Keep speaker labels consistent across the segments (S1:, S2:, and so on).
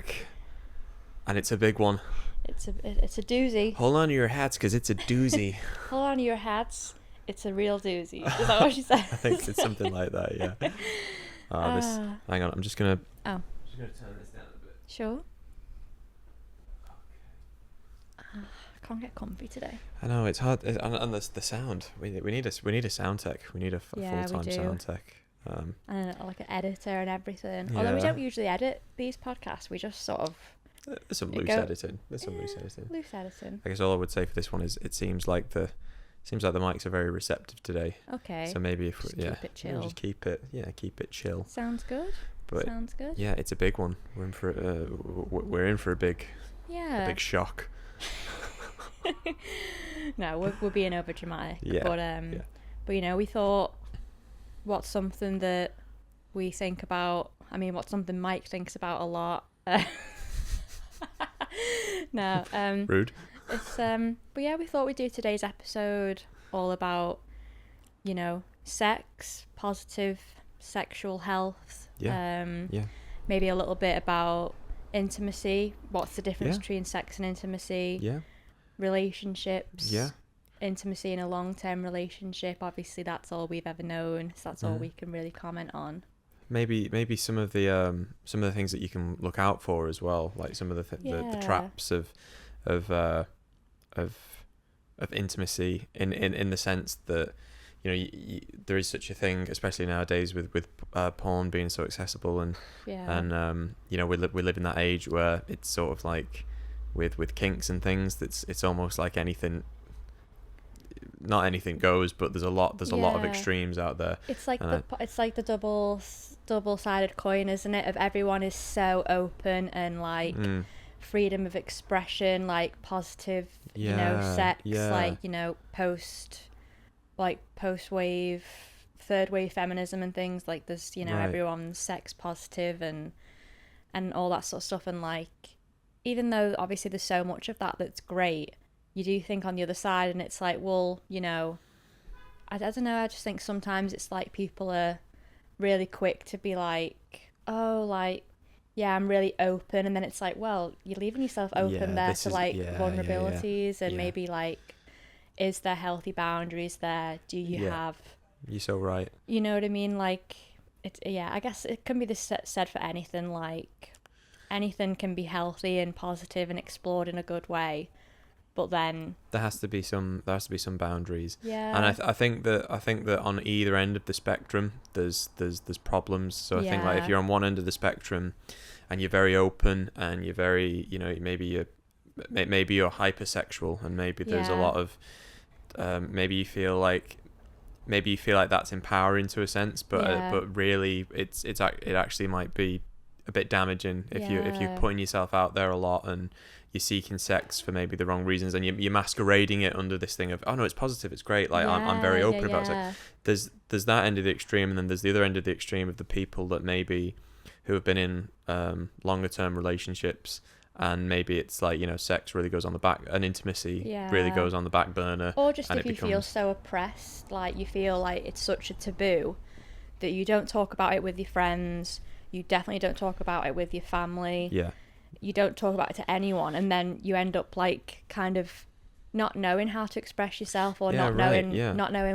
S1: back, and it's a big one.
S2: It's a doozy.
S1: Hold on to your hats, because it's a doozy.
S2: Hold on to your hats. It's a real doozy. Is that what she said?
S1: I think it's something like that, yeah. Hang on, I'm just going to...
S2: Oh.
S1: Just going to turn this down a bit.
S2: Sure. I can't get comfy today.
S1: I know, it's hard. And the sound. We need a sound tech. We need a full-time sound tech.
S2: And like an editor and everything. Yeah. Although we don't usually edit these podcasts. We just sort of...
S1: There's some loose editing. Loose editing. I guess all I would say for this one is it seems like the mics are very receptive today.
S2: Okay.
S1: So maybe if
S2: keep it chill.
S1: Just keep it chill.
S2: Sounds good. Sounds good.
S1: Yeah, it's a big one. We're in for a big shock.
S2: No, we're being over dramatic. Yeah. But we thought, what's something that we think about? I mean, what's something Mike thinks about a lot? No.
S1: Rude.
S2: It's but yeah, we thought we'd do today's episode all about, sex, positive sexual health.
S1: Yeah.
S2: Maybe a little bit about intimacy. What's the difference between sex and intimacy?
S1: Yeah.
S2: Relationships.
S1: Yeah.
S2: Intimacy in a long-term relationship. Obviously, that's all we've ever known. So that's all we can really comment on.
S1: Maybe some of the things that you can look out for as well, like some of the traps of intimacy in the sense that there is such a thing, especially nowadays with porn being so accessible and we live in that age where it's sort of like with kinks and things it's almost like anything. Not anything goes, but there's a lot of extremes out there.
S2: It's like the double-sided coin, isn't it? Of everyone is so open and like freedom of expression, like positive, sex, post-wave, third-wave feminism and things like this. Everyone's sex positive and all that sort of stuff. And like, even though obviously there's so much of that that's great. You do think on the other side, and it's like, well, I don't know. I just think sometimes it's like people are really quick to be like, oh, like, yeah, I'm really open, and then it's like, well, you're leaving yourself open vulnerabilities, and maybe like, is there healthy boundaries there? Do you have?
S1: You're so right.
S2: You know what I mean? Like, I guess it can be said for anything. Like, anything can be healthy and positive and explored in a good way. But then
S1: there has to be some boundaries.
S2: Yeah.
S1: And I think that on either end of the spectrum there's problems. So I think like if you're on one end of the spectrum and you're very open and you're very maybe you're hypersexual and maybe there's a lot of maybe you feel like that's empowering to a sense, but really it actually might be a bit damaging if you're putting yourself out there a lot and you're seeking sex for maybe the wrong reasons and you're masquerading it under this thing of, oh no, it's positive, it's great, like I'm very open about it. There's that end of the extreme, and then there's the other end of the extreme of the people that maybe who have been in longer term relationships and maybe it's like sex really goes on the back and intimacy really goes on the back burner,
S2: or just if you feel so oppressed, like you feel like it's such a taboo that you don't talk about it with your friends, you definitely don't talk about it with your family, you don't talk about it to anyone, and then you end up like kind of not knowing how to express yourself, or not knowing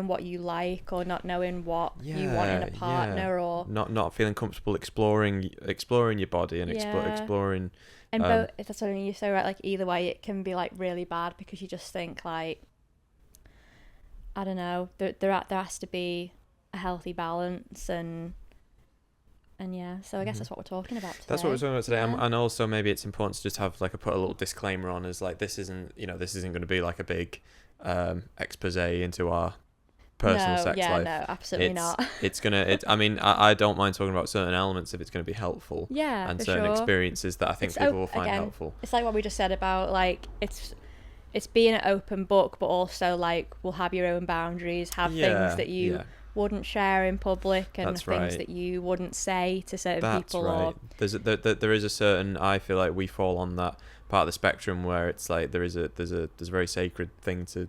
S2: what you like, or not knowing what you want in a partner, or
S1: not feeling comfortable exploring your body and exploring.
S2: And both, that's what I mean, you're so right. Like either way, it can be like really bad because you just think like, I don't know, there has to be a healthy balance and so I guess that's what we're talking about today.
S1: That's what we're talking about today. And also maybe it's important to just have like put a little disclaimer on as like this isn't going to be like a big expose into our personal sex life.
S2: No, absolutely not.
S1: I mean, I don't mind talking about certain elements if it's going to be helpful.
S2: Yeah,
S1: and certain experiences that I think people will find helpful.
S2: It's like what we just said about like it's being an open book, but also like we'll have your own boundaries, have things that you wouldn't share in public, and things that you wouldn't say to certain people.
S1: That's right. There is a certain, I feel like we fall on that part of the spectrum where it's like there's a very sacred thing to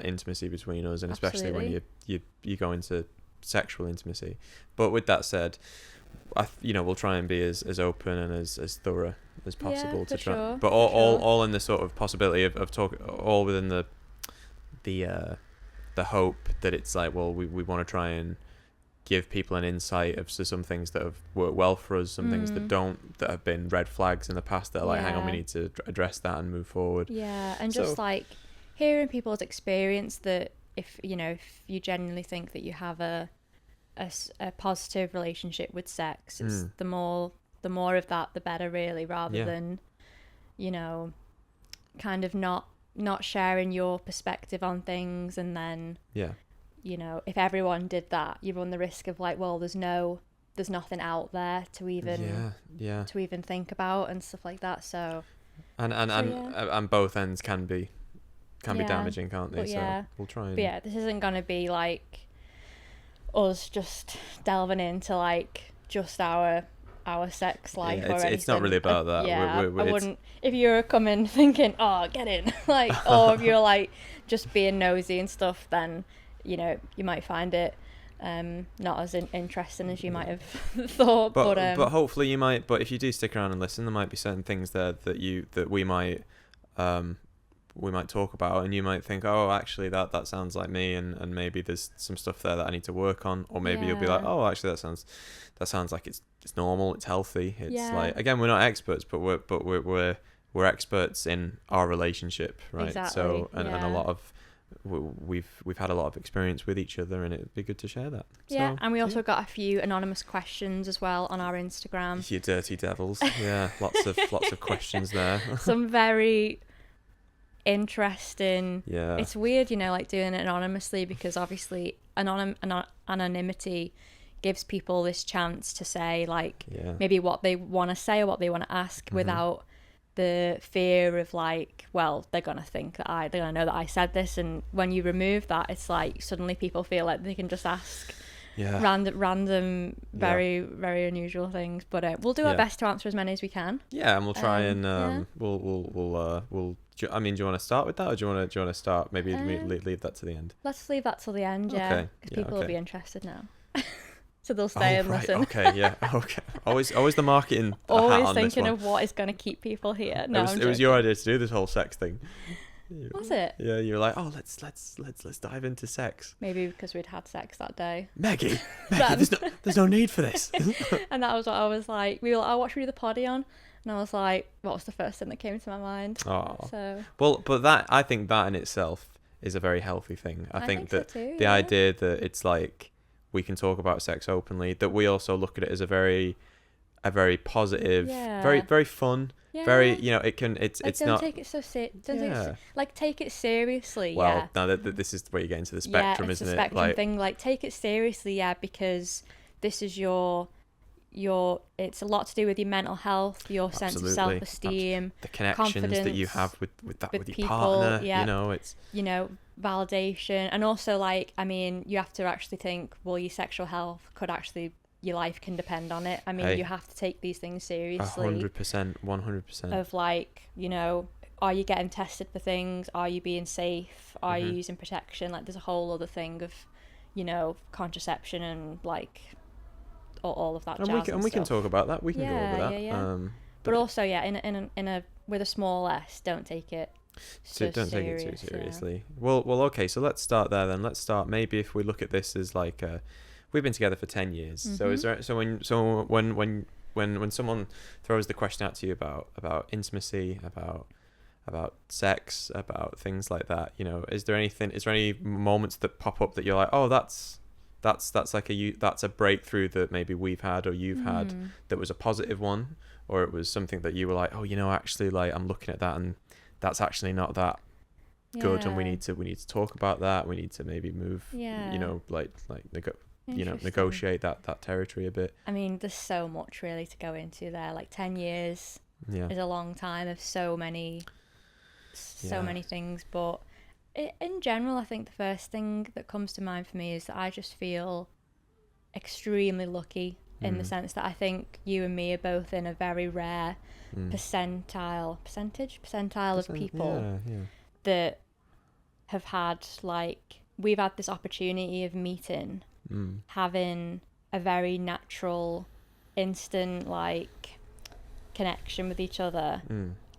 S1: intimacy between us, and especially when you go into sexual intimacy. But with that said, we'll try and be as open and as thorough as possible to try,
S2: sure,
S1: but all in the sort of possibility of talk, all within the hope that it's like, well, we want to try and give people an insight of some things that have worked well for us, some things that don't, that have been red flags in the past that are like, hang on, we need to address that and move forward.
S2: Yeah, and just like hearing people's experience, that if you genuinely think that you have a positive relationship with sex, it's the more of that the better, really, rather than kind of not sharing your perspective on things, and then if everyone did that, you run the risk of like, well, there's nothing out there to even think about and stuff like that. So and both ends can be damaging, can't they? So we'll try and... But this isn't gonna be like us just delving into like just our sex life or anything.
S1: It's not really about that.
S2: I wouldn't, if you were coming thinking, oh, get in, like, or if you're like just being nosy and stuff, then you might find it not as interesting as you might have thought. But
S1: hopefully you might. But if you do stick around and listen, there might be certain things there that we might talk about, and you might think, oh, actually that sounds like me, and maybe there's some stuff there that I need to work on, or maybe you'll be like, oh, actually that sounds like it's normal, it's healthy. It's like, again, we're not experts, but we're experts in our relationship, right?
S2: Exactly.
S1: So and a lot of we've had a lot of experience with each other, and it'd be good to share that.
S2: Yeah, and we also got a few anonymous questions as well on our Instagram.
S1: You dirty devils. Yeah, lots of questions there.
S2: Some very interesting.
S1: Yeah,
S2: it's weird, like doing it anonymously, because obviously anonymity gives people this chance to say like maybe what they want to say or what they want to ask without the fear of like, well, they're gonna think that they're gonna know that I said this. And when you remove that, it's like suddenly people feel like they can just ask random very very unusual things. But we'll do our best to answer as many as we can.
S1: Yeah, and we'll try and we'll I mean, do you want to start with that, or do you want to start maybe leave that to the end?
S2: Let's leave that till the end, because people will be interested now. So they'll stay and
S1: right.
S2: listen.
S1: Okay, yeah, okay. Always the marketing.
S2: Always thinking of what is going to keep people here. No,
S1: it was your idea to do this whole sex thing.
S2: Was it?
S1: Yeah, you were like, oh, let's dive into sex.
S2: Maybe because we'd had sex that day.
S1: Maggie, there's no need for this.
S2: And that was what I was like. We were like, oh, what should we do the potty on? And I was like, what was the first thing that came to my mind?
S1: Oh,
S2: so
S1: but I think that in itself is a very healthy thing. I think that
S2: so too,
S1: the idea that it's like, we can talk about sex openly, that we also look at it as a very positive, very very fun, very, it's
S2: don't
S1: not
S2: take it so take it seriously.
S1: Well, no, this is where you get into the spectrum,
S2: it's
S1: isn't
S2: a spectrum
S1: it?
S2: Thing, like take it seriously, because this is your it's a lot to do with your mental health, your sense of self-esteem,
S1: the connections that you have with your
S2: people,
S1: partner. It's
S2: validation, and also like, I mean, you have to actually think, well, your sexual health your life can depend on it. I mean, you have to take these things seriously.
S1: 100%.
S2: Of like, are you getting tested for things? Are you being safe? Are you using protection? Like, there's a whole other thing of, contraception and like all of that jazz.
S1: And we can talk about that. We can go over that.
S2: Yeah. But also, in a with a small s, don't take it. Take it too seriously.
S1: Well, okay. So let's start there then. Let's start. Maybe if we look at this as like, we've been together for 10 years. So is there? So when someone throws the question out to you about intimacy, about sex, about things like that, is there any moments that pop up that you're like, oh, that's a breakthrough that maybe we've had or you've had that was a positive one, or it was something that you were like, oh, actually, like, I'm looking at that and that's actually not that good, and we need to talk about that. We need to maybe move, negotiate that territory a bit.
S2: I mean, there's so much really to go into there. Like 10 years is a long time of so many things, but in general, I think the first thing that comes to mind for me is that I just feel extremely lucky in the sense that I think you and me are both in a very rare percentile of people that have had, like, we've had this opportunity of meeting, having a very natural instant like connection with each other,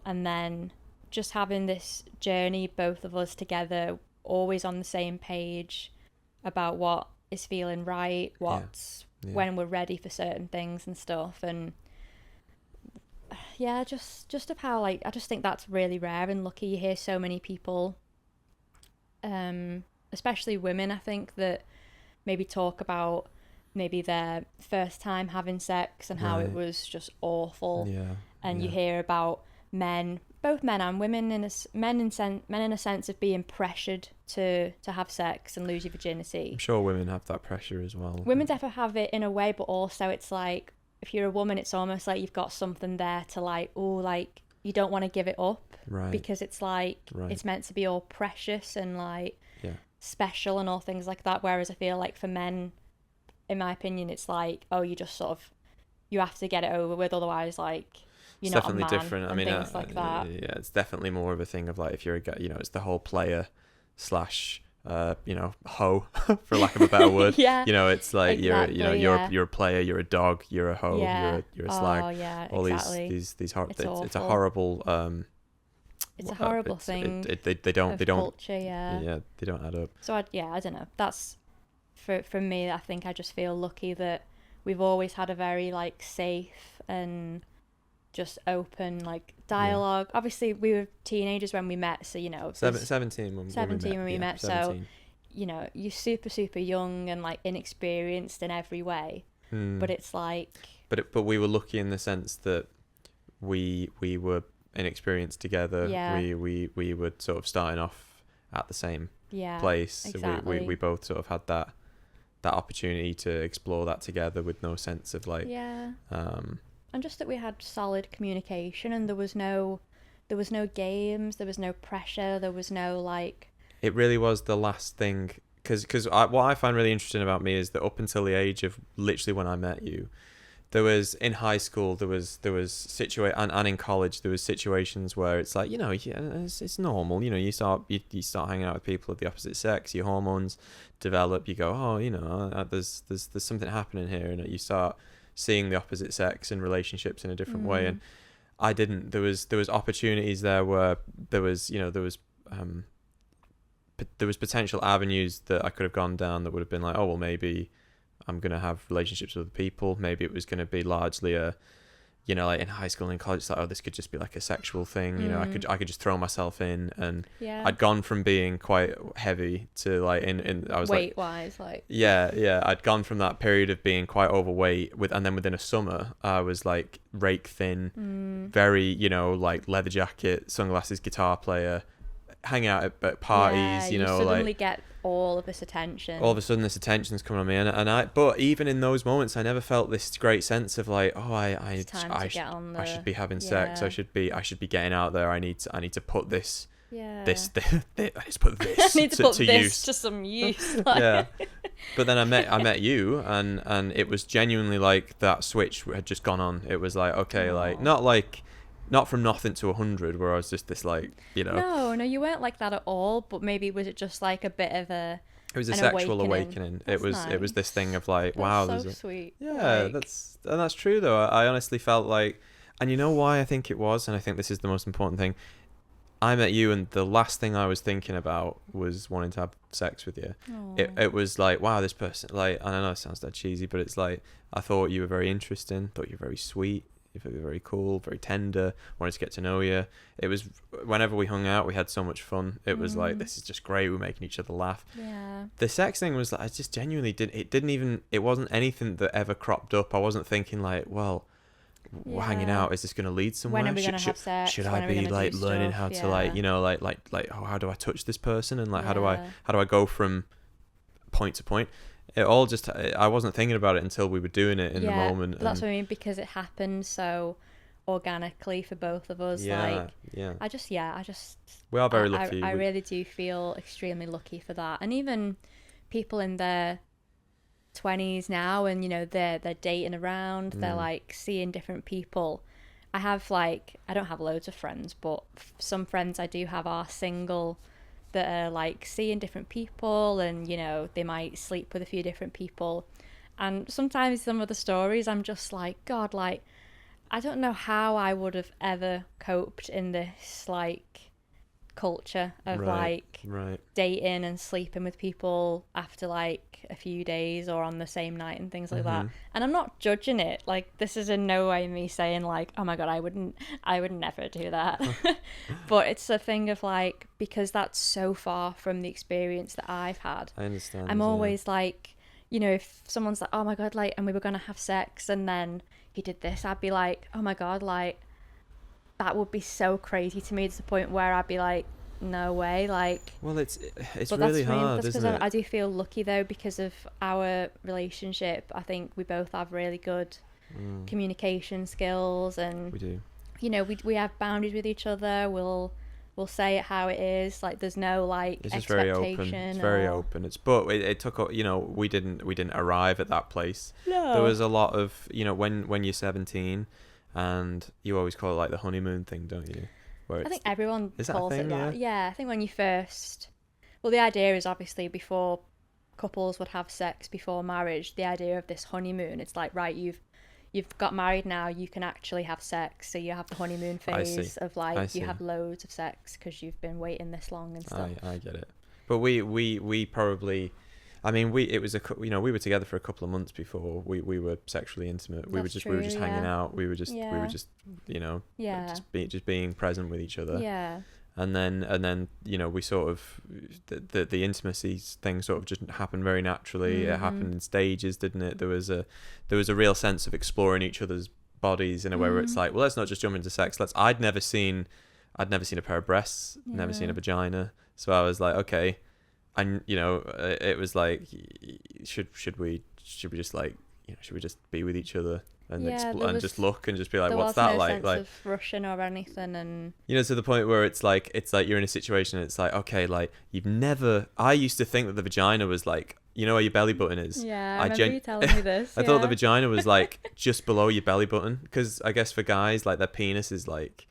S2: and then just having this journey, both of us together, always on the same page about what is feeling right, what's when we're ready for certain things and stuff. And yeah, just of how, like, I just think that's really rare and lucky. You hear so many people, especially women, I think, that maybe talk about maybe their first time having sex and how it was just awful. And you hear about men, both men and women, men in a sense of being pressured to have sex and lose your virginity.
S1: I'm sure women have that pressure as well.
S2: Women definitely have it in a way, but also it's like, if you're a woman, it's almost like you've got something there to like, oh, like, you don't want to give it up, because it's like it's meant to be all precious and like special and all things like that. Whereas I feel like for men, in my opinion, it's like, oh, you just sort of, you have to get it over with, otherwise like you're not a man. It's definitely different. I mean, things like that.
S1: Yeah, it's definitely more of a thing of like, if you're a guy, you know, it's the whole player slash you know, hoe, for lack of a better word.
S2: Yeah,
S1: you know, it's like exactly, you're a player, you're a dog, you're a hoe, you're a slag.
S2: Oh yeah,
S1: all
S2: exactly.
S1: these it's a horrible
S2: it's a horrible thing.
S1: They don't
S2: culture, yeah,
S1: they don't add up.
S2: So I don't know, that's for me. I think I just feel lucky that we've always had a very like safe and just open like dialogue. Obviously we were teenagers when we met, so you know,
S1: 17 when we met,
S2: 17. So you know, you're super young and like inexperienced in every way, but it's like
S1: but we were lucky in the sense that we were inexperienced together. We were sort of starting off at the same place.
S2: Exactly.
S1: So we both sort of had that opportunity to explore that together with no sense of like
S2: and just that we had solid communication, and there was no games, there was no pressure, there was no like...
S1: It really was the last thing, because what I find really interesting about me is that up until the age of literally when I met you, there was, in high school, there was and in college, there was situations where it's like, you know, it's normal, you know, you start hanging out with people of the opposite sex, your hormones develop, you go, oh, you know, there's something happening here, and you start seeing the opposite sex and relationships in a different way. And I didn't. There was opportunities there where there was potential avenues that I could have gone down that would have been like, oh well, maybe I'm gonna have relationships with other people. Maybe it was gonna be largely a, you know, like in high school and college, it's like, oh, this could just be like a sexual thing. You know, I could just throw myself in, and I'd gone from being quite heavy to like in I was
S2: weight wise, like
S1: I'd gone from that period of being quite overweight and then within a summer I was like rake thin, very, you know, like leather jacket, sunglasses, guitar player, hang out at parties, you know,
S2: suddenly
S1: like
S2: get all of this attention.
S1: All of a sudden, this attention's coming on me, but even in those moments, I never felt this great sense of like, oh, I should be having sex. I should be getting out there. I need to put this. I need to put this.
S2: I need to put
S1: to
S2: this
S1: use.
S2: to some use.
S1: Yeah, but then I met you, and it was genuinely like that switch had just gone on. It was like, okay, not from nothing to 100, where I was just this like, you know.
S2: No, you weren't like that at all. But maybe was it just like a bit of a?
S1: It was a sexual awakening. It was this thing of like, wow,
S2: that's sweet.
S1: Yeah, like... that's true though. I honestly felt like, and you know why I think it was, and I think this is the most important thing. I met you, and the last thing I was thinking about was wanting to have sex with you. It was like, wow, this person, like, and I know it sounds that cheesy, but it's like, I thought you were very interesting, thought you were very sweet. You were very cool, very tender, wanted to get to know you. It was, whenever we hung out, we had so much fun. It was like, this is just great, we're making each other laugh.
S2: Yeah.
S1: The sex thing was like, I just genuinely it wasn't anything that ever cropped up. I wasn't thinking like, well, we're hanging out, is this going to lead somewhere?
S2: When are we going to have sex?
S1: Should I be like learning how to like, you know, like, oh, how do I touch this person? And like, how do I go from point to point? It all just, I wasn't thinking about it until we were doing it in the moment.
S2: But that's what I mean, because it happened so organically for both of us. We are very lucky. I really do feel extremely lucky for that. And even people in their 20s now, and you know, they're dating around, they're like seeing different people. I have like, I don't have loads of friends, but some friends I do have are single, that are like seeing different people, and you know, they might sleep with a few different people, And sometimes some of the stories, I'm just like, God, like, I don't know how I would have ever coped in this, like, culture of like dating and sleeping with people after like a few days or on the same night and things like that. And I'm not judging it, like, this is in no way me saying like, oh my God, I would never do that. But it's a thing of like, because that's so far from the experience that I've had,
S1: I understand.
S2: I'm always like, you know, if someone's like, oh my God, like, and we were gonna have sex and then he did this, I'd be like, oh my God, like, that would be so crazy to me to the point where I'd be like, no way, like.
S1: Well, it's really hard, isn't it?
S2: I do feel lucky though, because of our relationship. I think we both have really good communication skills, and
S1: we do.
S2: You know, we have boundaries with each other. We'll say it how it is. Like, there's no like
S1: it's
S2: expectation.
S1: Very open. It's very open. But it took, you know, we didn't arrive at that place.
S2: No.
S1: There was a lot of, you know, when you're 17. And you always call it like the honeymoon thing, don't you?
S2: I think everyone calls it that.
S1: Yeah,
S2: I think when you first... Well, the idea is obviously before couples would have sex before marriage, the idea of this honeymoon, it's like, right, you've got married now, you can actually have sex. So you have the honeymoon phase of like, you have loads of sex because you've been waiting this long and stuff.
S1: I get it. But we probably... I mean, we were together for a couple of months before we were sexually intimate. We were just hanging out. We were just you know, just being present with each other.
S2: Yeah.
S1: And then you know, we sort of the intimacy thing sort of just happened very naturally. It happened in stages, didn't it? There was a real sense of exploring each other's bodies in a way where it's like, well, let's not just jump into sex. I'd never seen a pair of breasts, never seen a vagina. So I was like, okay. And you know, it was like, should we just like, you know, should we just be with each other and just look and just be like, what's that like? Like,
S2: of rushing or anything, and
S1: you know, to the point where it's like you're in a situation. It's like, okay, like I used to think that the vagina was like, you know, where your belly button is.
S2: Yeah, I remember you telling me this.
S1: I thought the vagina was like just below your belly button, because I guess for guys, like, their penis is like.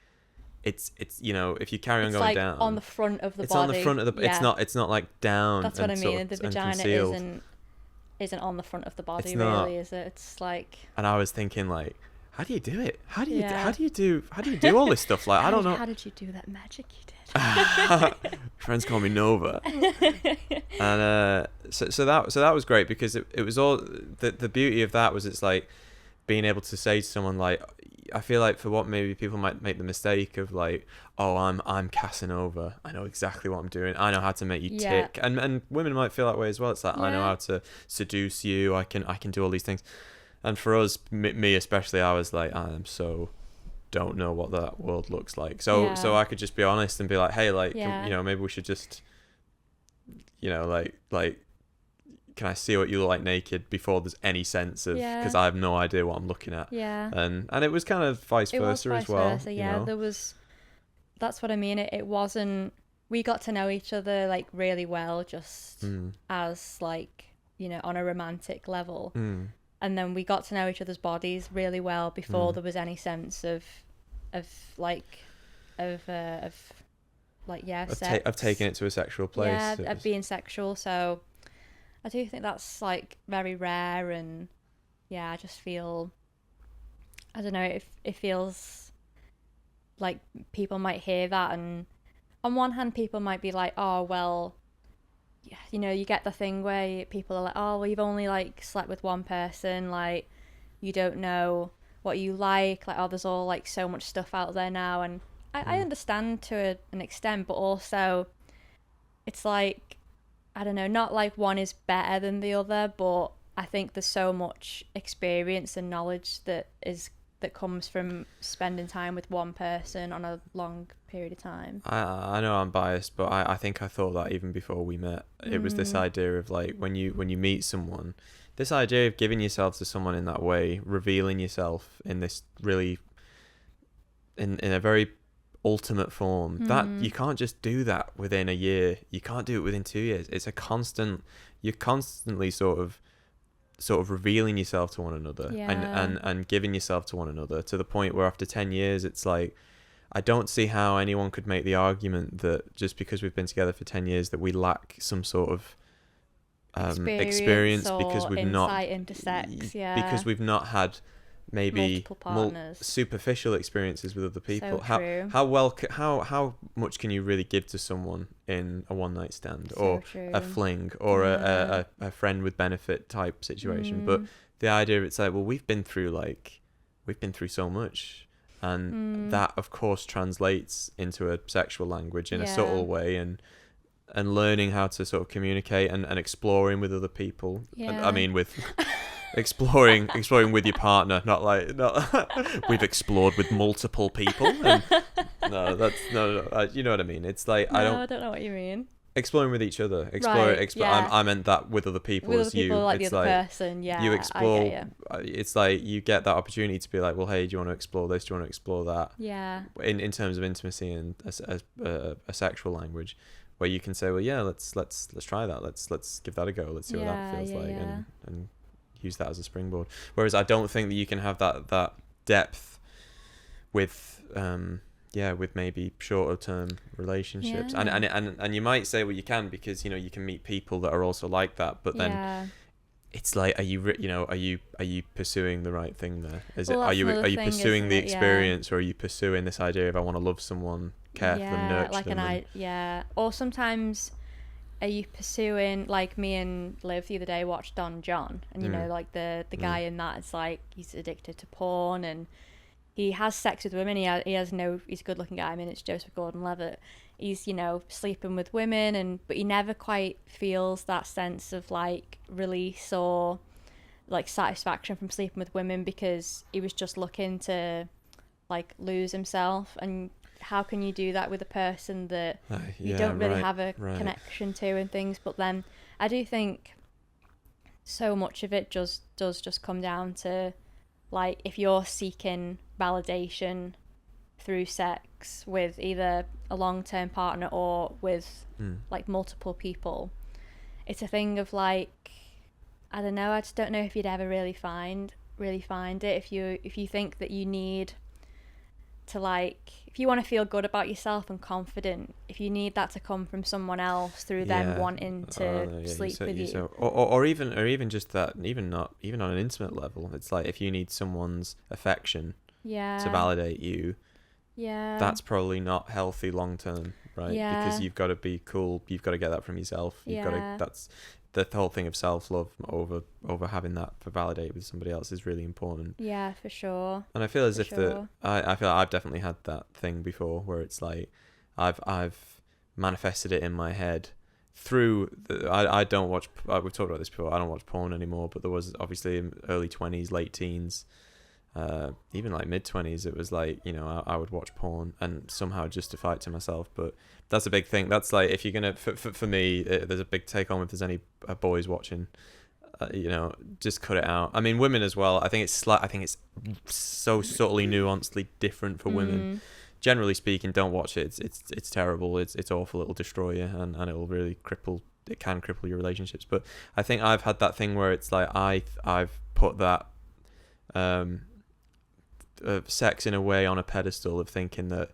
S1: It's you know, if you carry on going
S2: like
S1: down,
S2: on the front of the body.
S1: It's on the front of the. Yeah. It's not like down.
S2: That's what I mean. The vagina isn't on the front of the body, really, is it? It's like.
S1: And I was thinking, like, how do you do it? How do you do all this stuff? Like, I don't know.
S2: How did you do that magic you did?
S1: Friends call me Nova. And so that was great, because it was all the beauty of that was, it's like being able to say to someone, like, I feel like for what maybe people might make the mistake of like, oh, I'm Casanova, I know exactly what I'm doing, I know how to make you tick, and women might feel that way as well. It's like, I know how to seduce you, I can do all these things. And for us, me especially, I was like, don't know what that world looks like. So I could just be honest and be like, hey, like, you know, maybe we should just, you know, like. Can I see what you look like naked before there's any sense of, because I have no idea what I'm looking at.
S2: Yeah.
S1: And it was kind of vice versa as well.
S2: Yeah,
S1: you know?
S2: That's what I mean. It wasn't, we got to know each other like really well, just as like, you know, on a romantic level. And then we got to know each other's bodies really well before there was any sense of sex.
S1: Of taking it to a sexual place.
S2: Yeah, of being sexual. So I do think that's like very rare, and I just feel, I don't know, it feels like people might hear that, and on one hand people might be like, oh well, you know, you get the thing where people are like, oh well, you've only like slept with one person, like you don't know what you like, oh, there's all like so much stuff out there now. And I understand to an extent, but also it's like, I don't know, not like one is better than the other, but I think there's so much experience and knowledge that comes from spending time with one person on a long period of time.
S1: I know I'm biased, but I think I thought that even before we met. It was this idea of like, when you meet someone, this idea of giving yourself to someone in that way, revealing yourself in this really, in a very ultimate form, that you can't just do that within a year, you can't do it within 2 years. It's a constant, you're constantly sort of revealing yourself to one another, and giving yourself to one another, to the point where after 10 years it's like, I don't see how anyone could make the argument that just because we've been together for 10 years that we lack some sort of experience because we've
S2: insight into sex,
S1: because we've not had maybe
S2: multiple partners,
S1: superficial experiences with other people.
S2: So true.
S1: How much can you really give to someone in a one night stand or a fling or a friend with benefit type situation? But the idea, it's like, well, we've been through so much, and that of course translates into a sexual language in a subtle way, and learning how to sort of communicate and exploring with other people. I mean, with exploring with your partner, not we've explored with multiple people. And no, you know what I mean. It's like,
S2: I don't know what you mean.
S1: Exploring with each other. I meant that with other people.
S2: With other people, like it's the other person. Yeah,
S1: you explore. It's like you get that opportunity to be like, well, hey, do you want to explore this? Do you want to explore that?
S2: Yeah.
S1: In terms of intimacy and a sexual language, where you can say, well, yeah, let's try that. Let's give that a go. Let's see what that feels like, and use that as a springboard. Whereas I don't think that you can have that depth with with maybe shorter term relationships. And you might say, well, you can, because you can meet people that are also like that, but then it's like, are you pursuing the right thing there? Are you pursuing the experience, or are you pursuing this idea of, I want to love someone, care for them, nurture them?
S2: Or sometimes, are you pursuing, like me and Liv the other day watched Don John, and like the guy in that is like, he's addicted to porn, and he has sex with women. He's a good looking guy. I mean, it's Joseph Gordon-Levitt. He's sleeping with women, but he never quite feels that sense of like release or like satisfaction from sleeping with women, because he was just looking to like lose himself. And how can you do that with a person that you don't really have a connection to and things? But then I do think so much of it does just come down to, like, if you're seeking validation through sex with either a long-term partner or with like multiple people, it's a thing of like, I don't know, I just don't know if you'd ever really find it if you think that you need to, like, if you want to feel good about yourself and confident, if you need that to come from someone else through them wanting to sleep with you.
S1: Or even just that, even on an intimate level, it's like, if you need someone's affection to validate you, that's probably not healthy long term, right? Because you've got to be cool, you've got to get that from yourself, that's the whole thing of self-love over having that for validated with somebody else is really important.
S2: Yeah, for sure.
S1: And I feel I feel like I've definitely had that thing before, where it's like I've manifested it in my head through I don't watch, we've talked about this before, I don't watch porn anymore, but there was obviously in early 20s, late teens, even like mid 20s, it was like, I would watch porn and somehow justify it to myself. But that's a big thing. That's like, if you're gonna, for me, there's a big take home if there's any boys watching, just cut it out. I mean, women as well. I think it's so subtly nuancedly different for women. Generally speaking, don't watch it. It's terrible. It's awful. It'll destroy you, and it'll really it can cripple your relationships. But I think I've had that thing where it's like, I've put that sex in a way on a pedestal of thinking that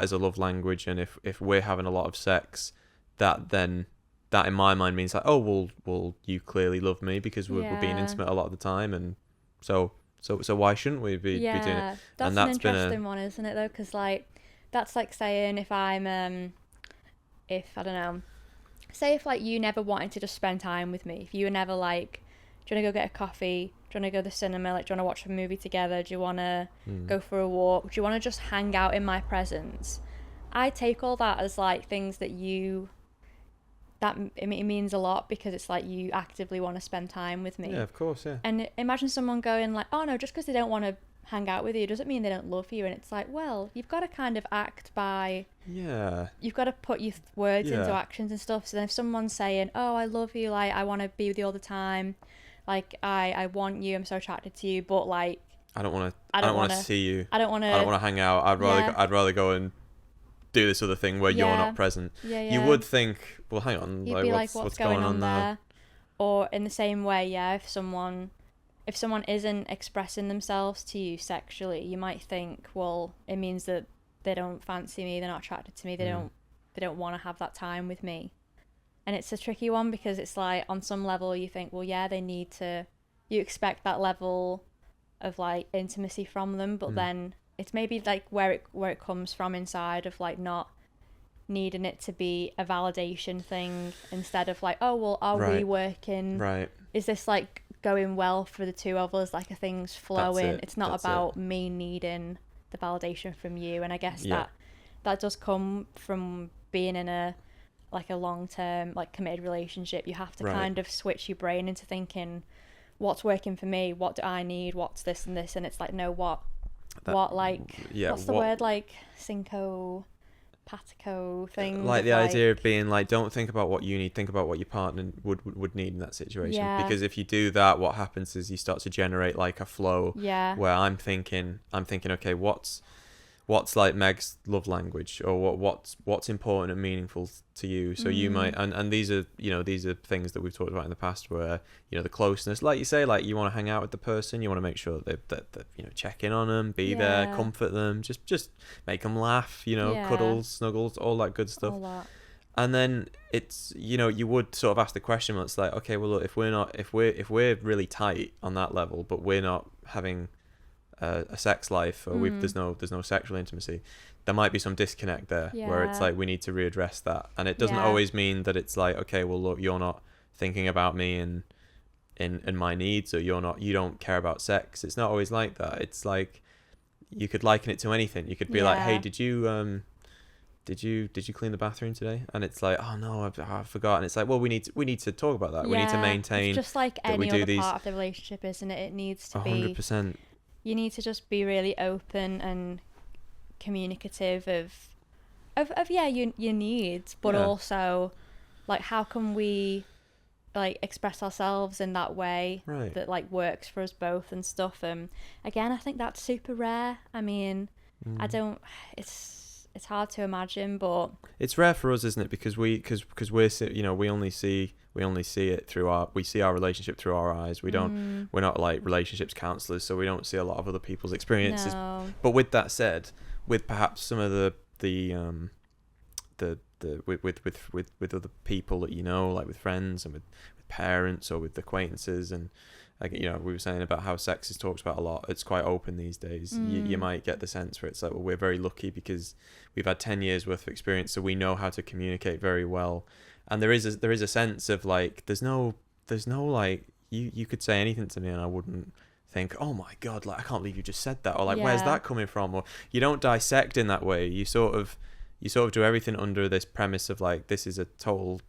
S1: is a love language, and if we're having a lot of sex, that in my mind means like, oh, well you clearly love me because we're being intimate a lot of the time, and so why shouldn't we be doing it?
S2: That's an interesting one, isn't it, though? Because like, that's like saying, if I'm if I don't know, say if like you never wanted to just spend time with me, if you were never like, do you want to go get a coffee? Do you want to go to the cinema? Like, do you want to watch a movie together? Do you want to go for a walk? Do you want to just hang out in my presence? I take all that as like things that it means a lot, because it's like you actively want to spend time with me.
S1: Yeah, of course, yeah.
S2: And imagine someone going like, oh no, just because they don't want to hang out with you doesn't mean they don't love you. And it's like, well, you've got to kind of act by... Yeah. You've got to put your words into actions and stuff. So then if someone's saying, oh, I love you, like, I want to be with you all the time... Like, I want you, I'm so attracted to you, but like,
S1: I don't want to see you.
S2: I don't want to
S1: hang out. I'd rather go and do this other thing where you're not present. You would think, well, hang on,
S2: you'd be like, what's going on there? Or in the same way, if someone isn't expressing themselves to you sexually, you might think, well, it means that they don't fancy me, they're not attracted to me, they don't want to have that time with me. And it's a tricky one because it's like on some level you think, well, yeah, you expect that level of like intimacy from them, but then it's maybe like where it comes from inside of like not needing it to be a validation thing, instead of like, oh well, are we working?
S1: Right.
S2: Is this like going well for the two of us? Like, are things flowing? It's not about me needing the validation from you. And I guess that does come from being in a long-term, like, committed relationship. You have to kind of switch your brain into thinking, what's working for me? What do I need? What's this and this? And it's like, no, what's the word, like, syncopatico thing?
S1: Like the idea of being like, don't think about what you need, think about what your partner would need in that situation.
S2: Yeah.
S1: Because if you do that, what happens is you start to generate like a flow where I'm thinking, okay, what's like Meg's love language, or what's important and meaningful to you. So you might, and these are things that we've talked about in the past, where the closeness, like you say, like you want to hang out with the person, you want to make sure that check in on them, be there, comfort them, just make them laugh, cuddles, snuggles, all that good stuff.
S2: All that.
S1: And then it's you would sort of ask the question, well, it's like, okay, well, look, if we're really tight on that level, but we're not having a sex life, or there's no sexual intimacy, there might be some disconnect there, where it's like we need to readdress that. And it doesn't always mean that it's like, okay, well, look, you're not thinking about me in my needs, or you don't care about sex. It's not always like that. It's like you could liken it to anything. You could be like, hey, did you clean the bathroom today? And it's like, oh no, I forgot. And it's like, well, we need to talk about that. We need to maintain.
S2: It's just like any other part of the relationship, isn't it? It needs to be
S1: 100%.
S2: You need to just be really open and communicative of your needs, but also like, how can we like express ourselves in that way that like works for us both and stuff. Again, I think that's super rare. I mean, it's hard to imagine, but
S1: it's rare for us, isn't it? Because we're we only see it through we see our relationship through our eyes. We're not like relationships counselors, so we don't see a lot of other people's experiences.
S2: No.
S1: But with that said, with perhaps some of the with other people that like with friends and with parents or with acquaintances, and like we were saying about how sex is talked about a lot. It's quite open these days. You might get the sense where it's like, well, we're very lucky because we've had 10 years worth of experience, so we know how to communicate very well. And there is a sense of like, there's no like, you could say anything to me and I wouldn't think, oh my god, like I can't believe you just said that, or like where's that coming from, or you don't dissect in that way. You sort of do everything under this premise of like, this is a total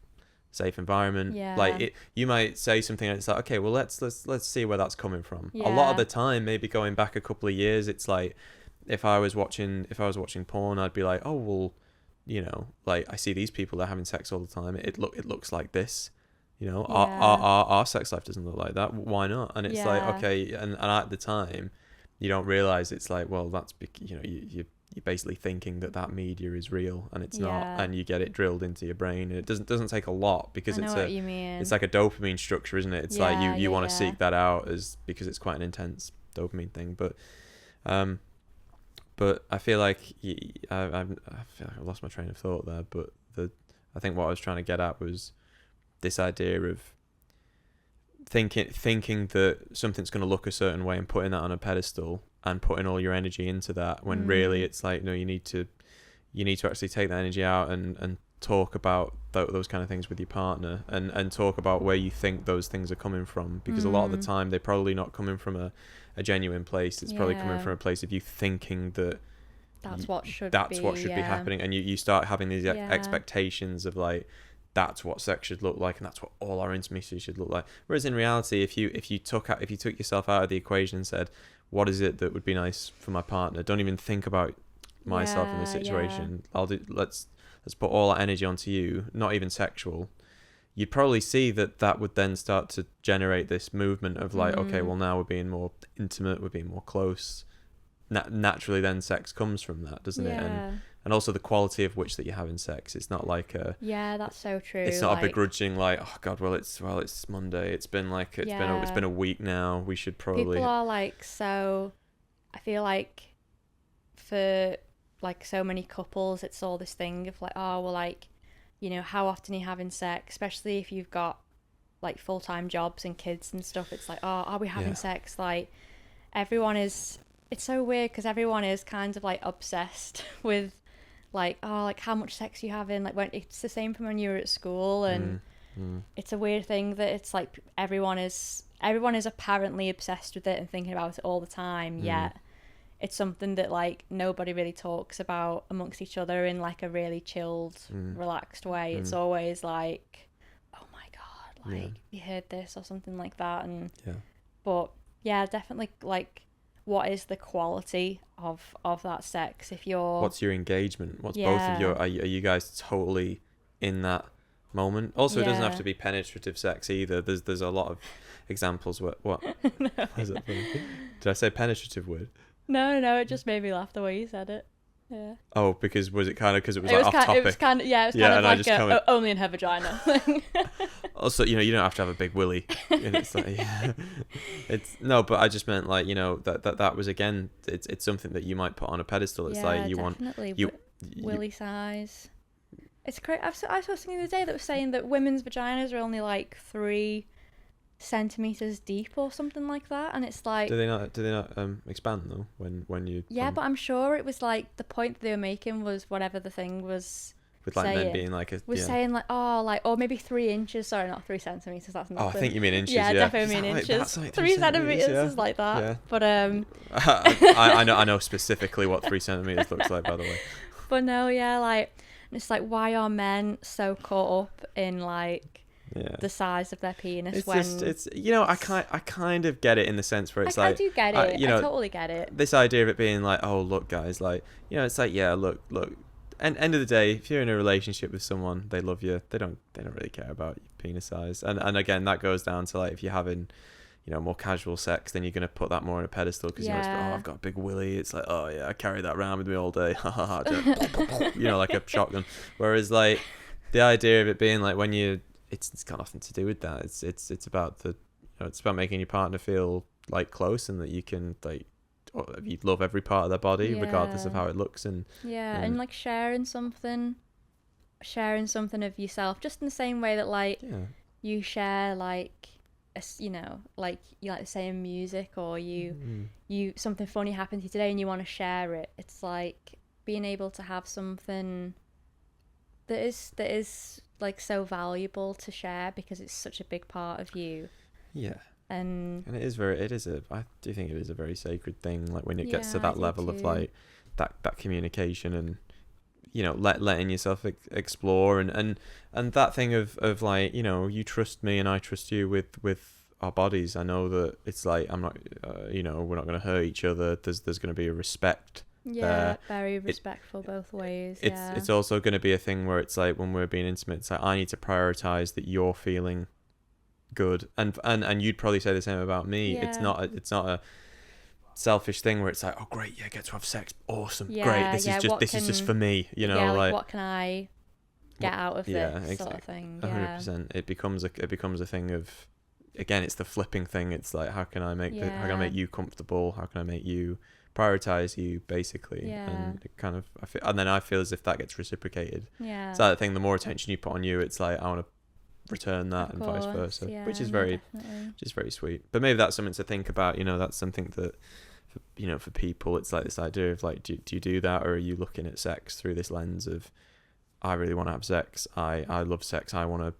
S1: safe environment. Like you might say something and it's like, okay, well let's see where that's coming from. A lot of the time, maybe going back a couple of years, it's like if I was watching porn, I'd be like, oh well, like I see these people, they're having sex all the time, it looks like this, our sex life doesn't look like that, why not? And it's like, okay, and at the time you don't realize it's like, well, that's you're basically thinking that media is real, and it's not, and you get it drilled into your brain, and it doesn't take a lot, because it's like a dopamine structure, isn't it? It's like you want to seek that out because it's quite an intense dopamine thing. But I feel like I lost my train of thought there. But I think what I was trying to get at was this idea of thinking that something's going to look a certain way and putting that on a pedestal and putting all your energy into that, when really it's like, no, you need to actually take that energy out and talk about those kind of things with your partner, and talk about where you think those things are coming from, because a lot of the time they're probably not coming from a genuine place. It's probably coming from a place of you thinking that that's what should be happening, and you start having these expectations of like, that's what sex should look like, and that's what all our intimacy should look like. Whereas in reality, if you took yourself out of the equation and said, what is it that would be nice for my partner? Don't even think about myself in this situation. Let's put all our energy onto you, not even sexual. You'd probably see that would then start to generate this movement of like, okay, well now we're being more intimate, we're being more close. Naturally then sex comes from that, doesn't it? And also the quality of which that you have in sex. It's not like
S2: that's so true.
S1: It's not a begrudging like, oh god, well it's Monday, it's been a week now, we should probably.
S2: People are like, so I feel like for like so many couples, it's all this thing of like, oh well, like you know, how often are you having sex, especially if you've got like full-time jobs and kids and stuff. It's like, oh, are we having sex? Like, everyone is, it's so weird because everyone is kind of like obsessed with like, oh, like how much sex you having, like when it's the same from when you were at school. And it's a weird thing that it's like everyone is apparently obsessed with it and thinking about it all the time, yet it's something that like nobody really talks about amongst each other in like a really chilled, relaxed way. It's always like, oh my god, like you heard this or something like that. And but yeah, definitely like, what is the quality of that sex? If you're,
S1: what's your engagement? What's both of your, are you guys totally in that moment? Also, it doesn't have to be penetrative sex either. There's a lot of examples where, what
S2: no,
S1: is it? Did I say penetrative word?
S2: No, it just made me laugh the way you said it. Yeah.
S1: Oh, because was it kind of because it was like off topic?
S2: It was kind of like only in her vagina thing.
S1: Also, you know, you don't have to have a big willy. And it's like, it's no, but I just meant like, you know, that was again, it's something that you might put on a pedestal. It's like you
S2: definitely.
S1: want
S2: willy size. It's crazy. I was thinking the other day that was saying that women's vaginas are only like 3 centimeters deep or something like that, and it's like,
S1: do they not expand though when you
S2: but I'm sure it was like the point they were making was whatever the thing was
S1: with like men being like
S2: saying like, oh, like, or maybe 3 inches, sorry, not 3 centimeters, that's nothing.
S1: I think you mean inches.
S2: Definitely mean inches.
S1: That's like
S2: 3 centimeters is like that, but
S1: I know specifically what 3 centimeters looks like, by the way.
S2: But no, like, it's like, why are men so caught up in like the size of their penis?
S1: It's you know, I kind of get it in the sense where it's like,
S2: I do get it. I totally get it.
S1: This idea of it being like, oh look guys, like, you know, it's like, yeah, look, and end of the day, if you're in a relationship with someone, they love you, they don't really care about your penis size. And again, that goes down to like, if you're having, you know, more casual sex, then you're going to put that more on a pedestal because you know, I've got a big willy. It's like, oh yeah, I carry that around with me all day. You know, like a shotgun. Whereas like the idea of it being like, when you, it's got nothing to do with that. It's about the, you know, it's about making your partner feel like close and that you can like, you love every part of their body regardless of how it looks. And
S2: like sharing something of yourself, just in the same way that like you share like, you know, like you like the same music, or you something funny happened to you today and you want to share it. It's like being able to have something that is like so valuable to share because it's such a big part of you. And
S1: I do think it is a very sacred thing, like when it gets to that level of like that communication and, you know, letting yourself explore and that thing of like, you know, you trust me and I trust you with our bodies. I know that it's like, I'm not you know, we're not going to hurt each other. There's going to be a respect there.
S2: Very respectful both ways.
S1: It's also going to be a thing where it's like, when we're being intimate, it's like, I need to prioritize that you're feeling good, and you'd probably say the same about me. It's not a selfish thing where it's like, oh great, get to have sex, awesome, great, this is just for me, you know, like
S2: what can I get out of this sort of thing.
S1: 100%. It becomes a thing of, again, it's the flipping thing. It's like, how can I make you comfortable, how can I make you prioritize you, basically. And it kind of, I feel as if that gets reciprocated. It's that thing, the more attention you put on you, it's like, I want to return that, and vice versa, which is very sweet. But maybe that's something to think about, you know. That's something that, you know, for people, it's like this idea of like, do you do that, or are you looking at sex through this lens of, I really want to have sex, I love sex, I want to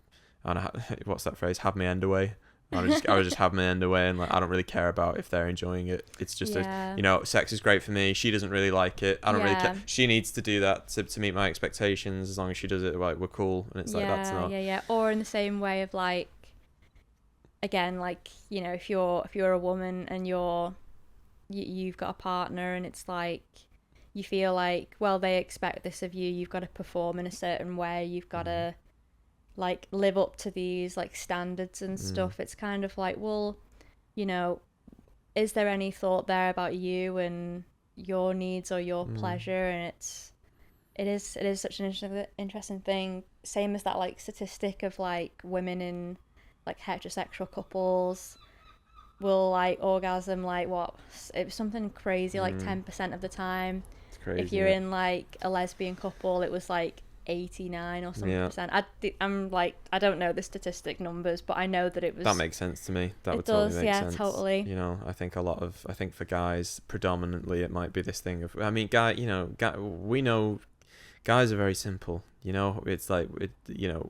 S1: what's that phrase, have my end away. I would just have my end away, and like, I don't really care about if they're enjoying it. It's just you know, sex is great for me, she doesn't really like it, I don't really care, she needs to do that to meet my expectations. As long as she does it, like, we're cool. And it's like, that's not
S2: or in the same way of like, again, like, you know, if you're a woman and you've got a partner, and it's like, you feel like, well, they expect this of you, you've got to perform in a certain way, you've got to like live up to these like standards and stuff. It's kind of like, well, you know, is there any thought there about you and your needs or your pleasure? And it is such an interesting thing. Same as that like statistic of like women in like heterosexual couples will like orgasm like, what, it was something crazy, like 10% of the time.
S1: It's crazy.
S2: If you're in like a lesbian couple, it was like 89 or something percent. I'm like, I don't know the statistic numbers, but I know that it was.
S1: That makes sense to me. That would totally make sense. Totally. You know, I think for guys predominantly it might be this thing of, I mean, we know guys are very simple. You know, it's like,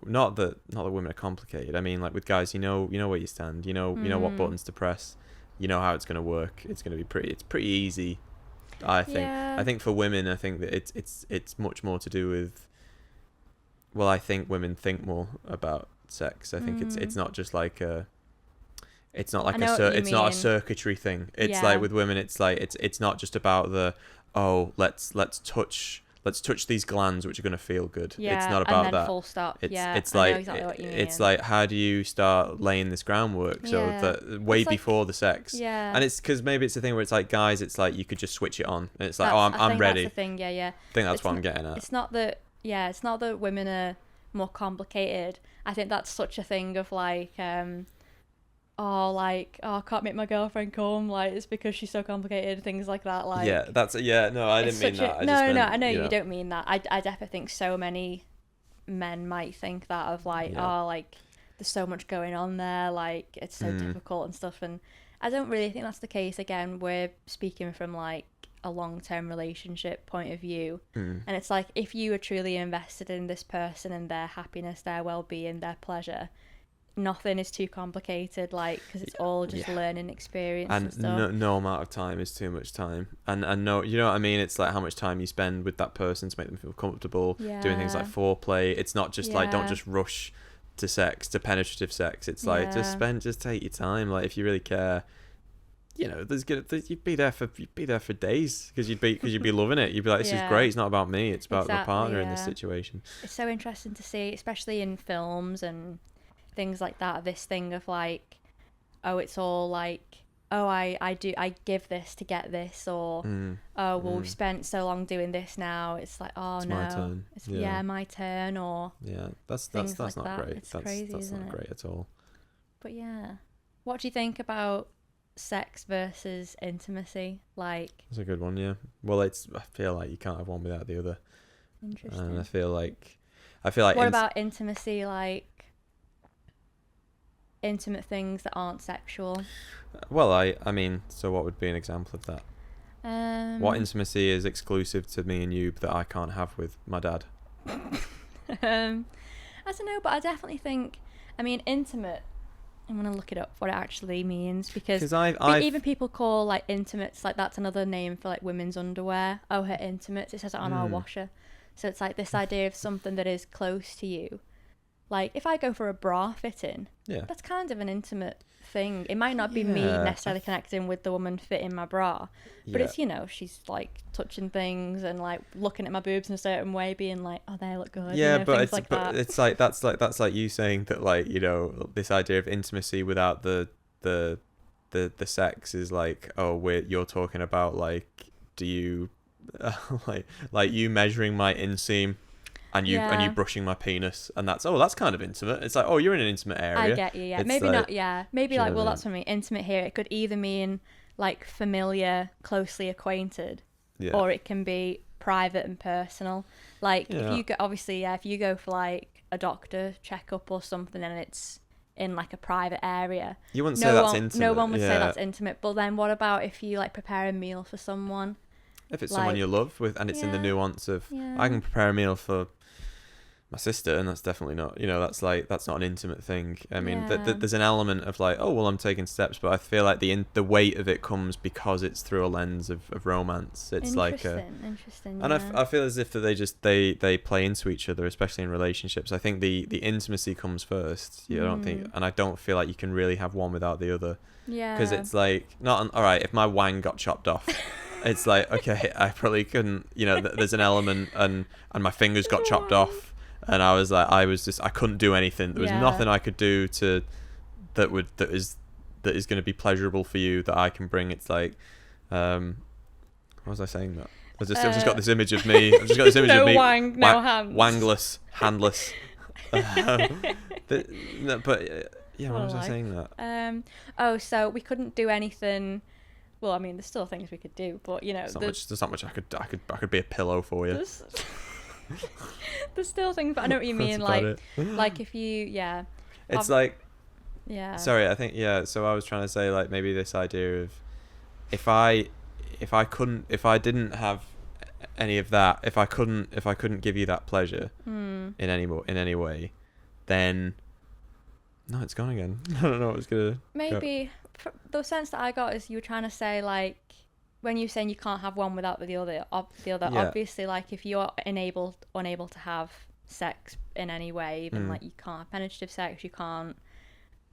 S1: not that women are complicated. I mean, like with guys, you know where you stand. You know what buttons to press. You know how it's going to work. It's going to be it's pretty easy. I think. Yeah. I think for women, I think that it's much more to do with. Well, I think women think more about sex. I think it's not just like a. It's not like it's not a circuitry thing. It's like with women, it's like it's not just about the let's touch these glands which are going to feel good.
S2: Yeah,
S1: it's not about
S2: and then
S1: that.
S2: Full stop.
S1: It's like exactly what you mean. It's like, how do you start laying this groundwork so that way before the sex?
S2: Yeah.
S1: And it's because maybe it's a thing where it's like, guys, it's like you could just switch it on. And it's like, I'm ready.
S2: That's the thing. Yeah.
S1: I think that's what I'm getting at.
S2: It's not that. Yeah, it's not that women are more complicated. I think that's such a thing of like, I can't make my girlfriend come, like it's because she's so complicated, things like that. Like,
S1: no, I didn't mean that.
S2: I know you don't mean that. I definitely think so many men might think that of like, like there's so much going on there, like it's so difficult and stuff, and I don't really think that's the case. Again, we're speaking from like a long-term relationship point of view, and it's like, if you are truly invested in this person and their happiness, their well-being, their pleasure, nothing is too complicated, like, because it's all just learning experience and stuff.
S1: No amount of time is too much time, and no, you know what I mean, it's like how much time you spend with that person to make them feel comfortable, doing things like foreplay. It's not just like, don't just rush to penetrative sex. It's like, just take your time. Like, if you really care, you'd be there for days, because you'd be loving it. You'd be like, this is great. It's not about me, it's about my partner in this situation.
S2: It's so interesting to see, especially in films and things like that, this thing of like, it's all like, I give this to get this, or we've spent so long doing this, now it's like, it's
S1: my turn.
S2: It's my turn, or
S1: that's
S2: like
S1: not
S2: that.
S1: great.
S2: It's crazy,
S1: that's
S2: isn't
S1: not
S2: it?
S1: Great at all.
S2: But what do you think about sex versus intimacy? Like,
S1: it's a good one. Yeah, well, I feel like you can't have one without the other.
S2: Interesting.
S1: And I feel like
S2: what about intimacy, like intimate things that aren't sexual?
S1: Well, I mean, so what would be an example of that? What intimacy is exclusive to me and you that I can't have with my dad?
S2: I don't know, but I definitely think, I mean, intimate, I'm going to look it up what it actually means, because even people call like intimates, like that's another name for like women's underwear. Her intimates, it says it on our washer. So it's like this idea of something that is close to you. Like, if I go for a bra fitting, that's kind of an intimate thing. It might not be me necessarily connecting with the woman fitting my bra, but it's, she's like touching things and like looking at my boobs in a certain way, being like, oh, they look good.
S1: But it's like that's like you saying that, like, this idea of intimacy without the sex is like, you're talking about like, do you like you measuring my inseam and you brushing my penis, and that's kind of intimate. It's like, you're in an intimate area.
S2: I get you. Yeah, maybe like, not. Maybe like, well, that's for me. Intimate here, it could either mean like familiar, closely acquainted, or it can be private and personal. Like if you go, obviously, if you go for like a doctor checkup or something, and it's in like a private area,
S1: you wouldn't say that's intimate.
S2: No one would say that's intimate. But then what about if you like prepare a meal for someone?
S1: If it's someone you love and it's in the nuance of, I can prepare a meal for my sister, and that's definitely not, that's not an intimate thing. I mean, there's an element of like, I'm taking steps, but I feel like the weight of it comes because it's through a lens of romance. It's interesting. And I feel as if that they play into each other, especially in relationships. I think the intimacy comes first. I don't think, and I don't feel like you can really have one without the other. Yeah. Because it's like, all right, if my wang got chopped off, it's like, okay, I probably couldn't, there's an element, and my fingers got chopped off, and I was like, I couldn't do anything. There was nothing I could do that is going to be pleasurable for you that I can bring. It's like, what was I saying that? I've just got this image of me. I've just got this image of me.
S2: Wang, no hands.
S1: Wangless, handless. What was I saying that?
S2: So we couldn't do anything. Well, I mean, there's still things we could do, but
S1: there's not much I could be a pillow for you.
S2: There's still things, but I know what you mean. Like if you, yeah.
S1: It's like,
S2: yeah.
S1: Sorry, I think, yeah. So I was trying to say, like, maybe this idea of if I didn't have any of that, if I couldn't give you that pleasure in any way, then no, it's gone again. I don't know what it's gonna.
S2: Maybe the sense that I got is you were trying to say, like, when you're saying you can't have one without the other, obviously, like, if you're unable to have sex in any way, even like you can't have penetrative sex, you can't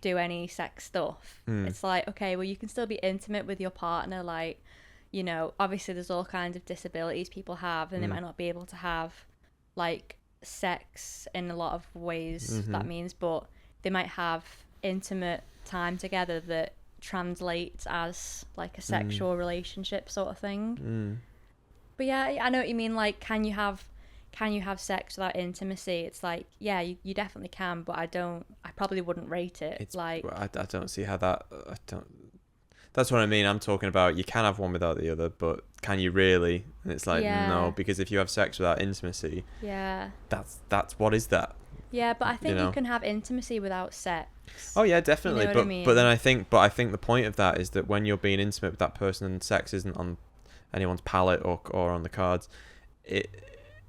S2: do any sex stuff, it's like, okay, well, you can still be intimate with your partner, like, you know, obviously there's all kinds of disabilities people have, and they might not be able to have like sex in a lot of ways, that means, but they might have intimate time together that translates as like a sexual relationship sort of thing. But yeah, I know what you mean. Like, can you have sex without intimacy? It's like, yeah, you definitely can, but I probably wouldn't rate it. It's like,
S1: I don't see how that. That's what I mean. I'm talking about you can have one without the other, but can you really? And it's like, no, because if you have sex without intimacy, that's what is that?
S2: Yeah, but I think you can have intimacy without sex.
S1: Oh yeah, definitely.
S2: You know what I mean?
S1: But then I think the point of that is that when you're being intimate with that person and sex isn't on anyone's palate or on the cards,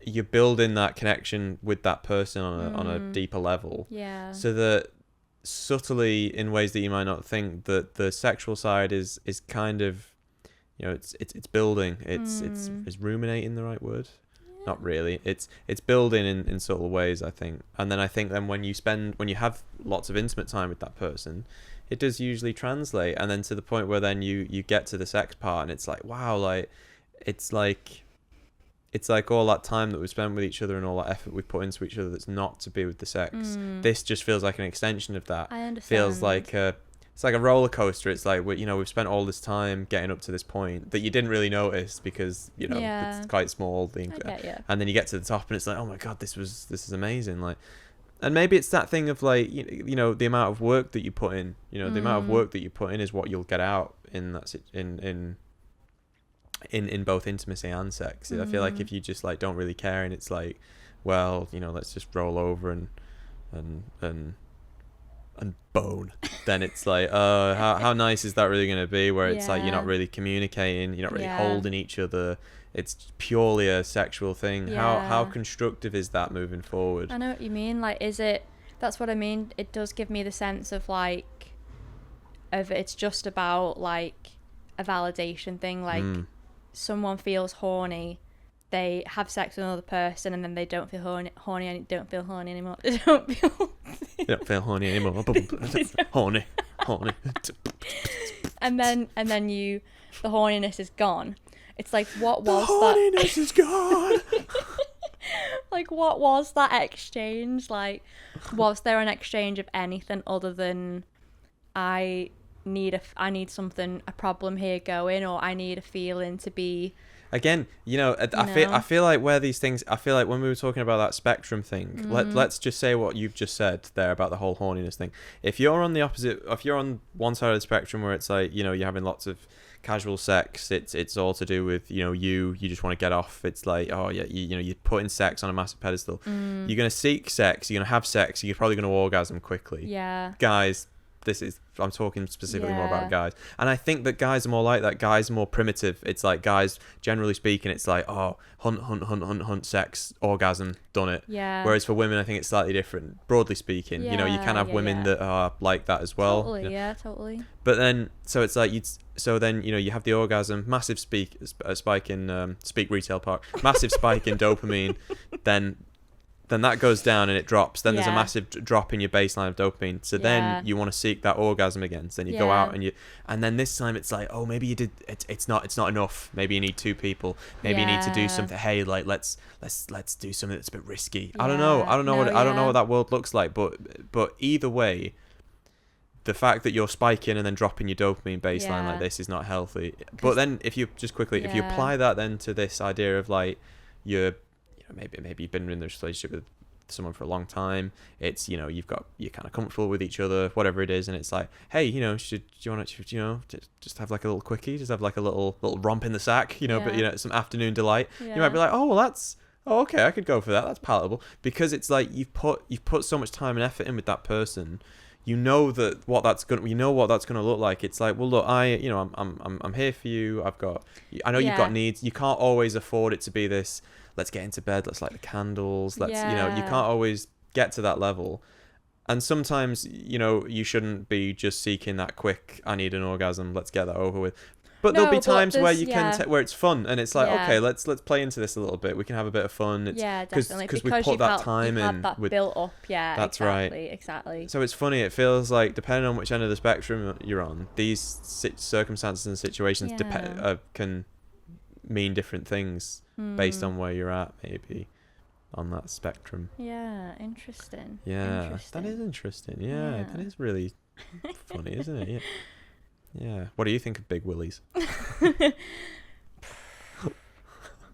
S1: you're building that connection with that person on a deeper level.
S2: Yeah.
S1: So that subtly, in ways that you might not think, that the sexual side is kind of, you know, it's building. Is ruminating the right word? Not really. It's building in subtle ways, I think. And then I think when you have lots of intimate time with that person, it does usually translate. And then to the point where then you get to the sex part and it's like, wow, like it's like all that time that we spent with each other and all that effort we put into each other that's not to be with the sex. This just feels like an extension of that.
S2: I understand.
S1: Feels like it's like a roller coaster. It's like, we've spent all this time getting up to this point that you didn't really notice because, you know, it's quite small thing. And then you get to the top and it's like, oh my God, this is amazing. Like, and maybe it's that thing of like, you know, the amount of work that you put in, you know, the amount of work that you put in is what you'll get out in that in both intimacy and sex. I feel like if you just like don't really care and it's like, well, you know, let's just roll over and bone, then it's like, how nice is that really going to be, where it's like you're not really communicating, you're not really holding each other, it's purely a sexual thing. How constructive is that moving forward?
S2: I know what you mean. Like, that's what I mean. It does give me the sense of like, it's just about like a validation thing, like someone feels horny, they have sex with another person, and then they don't feel horny and don't feel horny anymore. They don't feel horny anymore.
S1: horny.
S2: and then the horniness is gone. It's like, what was
S1: that? The horniness is gone.
S2: Like, what was that exchange? Like, was there an exchange of anything other than I need something, a problem here going, or I need a feeling to be.
S1: Again, I feel like where these things, I feel like when we were talking about that spectrum thing, let's just say what you've just said there about the whole horniness thing. If you're on the opposite, if you're on one side of the spectrum where it's like, you know, you're having lots of casual sex, it's all to do with, you know, you just want to get off. It's like, oh yeah, you're putting sex on a massive pedestal. You're going to seek sex, you're going to have sex, you're probably going to orgasm quickly.
S2: Yeah.
S1: Guys, I'm talking specifically more about guys, and I think that guys are more like that. Guys are more primitive. It's like, guys, generally speaking, it's like, oh, hunt, sex, orgasm, done it.
S2: Yeah.
S1: Whereas for women, I think it's slightly different. Broadly speaking, you know, you can have women that are like that as well.
S2: Totally,
S1: you know?
S2: Yeah, totally.
S1: But then, so it's like then you have the orgasm, massive spike in Speak Retail Park, massive spike in dopamine, then that goes down and it drops. Then there's a massive drop in your baseline of dopamine. So then you want to seek that orgasm again. So then you go out and then this time it's like, oh, maybe you did. It's not enough. Maybe you need two people. Maybe you need to do something. Hey, like let's do something that's a bit risky. I don't know. I don't know what that world looks like. But either way, the fact that you're spiking and then dropping your dopamine baseline like this is not healthy. But then if you apply that then to this idea of like maybe you've been in this relationship with someone for a long time, it's, you know, you're kind of comfortable with each other, whatever it is, and it's like, hey, you know, do you want to, you know, just have like a little quickie, just have like a little romp in the sack, you know, but, you know, some afternoon delight. You might be like, oh, well, oh, okay, I could go for that. That's palatable, because it's like you've put so much time and effort in with that person. You know what that's gonna look like. It's like, well, look, I'm here for you. I know you've got needs. You can't always afford it to be this. Let's get into bed. Let's light the candles. You can't always get to that level. And sometimes, you shouldn't be just seeking that quick, I need an orgasm, let's get that over with. But there'll be times where you where it's fun, and it's like, okay, let's play into this a little bit. We can have a bit of fun. It's,
S2: definitely.
S1: Because we put that time in.
S2: That built up,
S1: that's
S2: exactly.
S1: So it's funny. It feels like, depending on which end of the spectrum you're on, these circumstances and situations can mean different things based on where you're at, maybe, on that spectrum.
S2: Yeah, interesting.
S1: Yeah, that is interesting. Yeah, that is really funny, isn't it? Yeah. What do you think of big willies?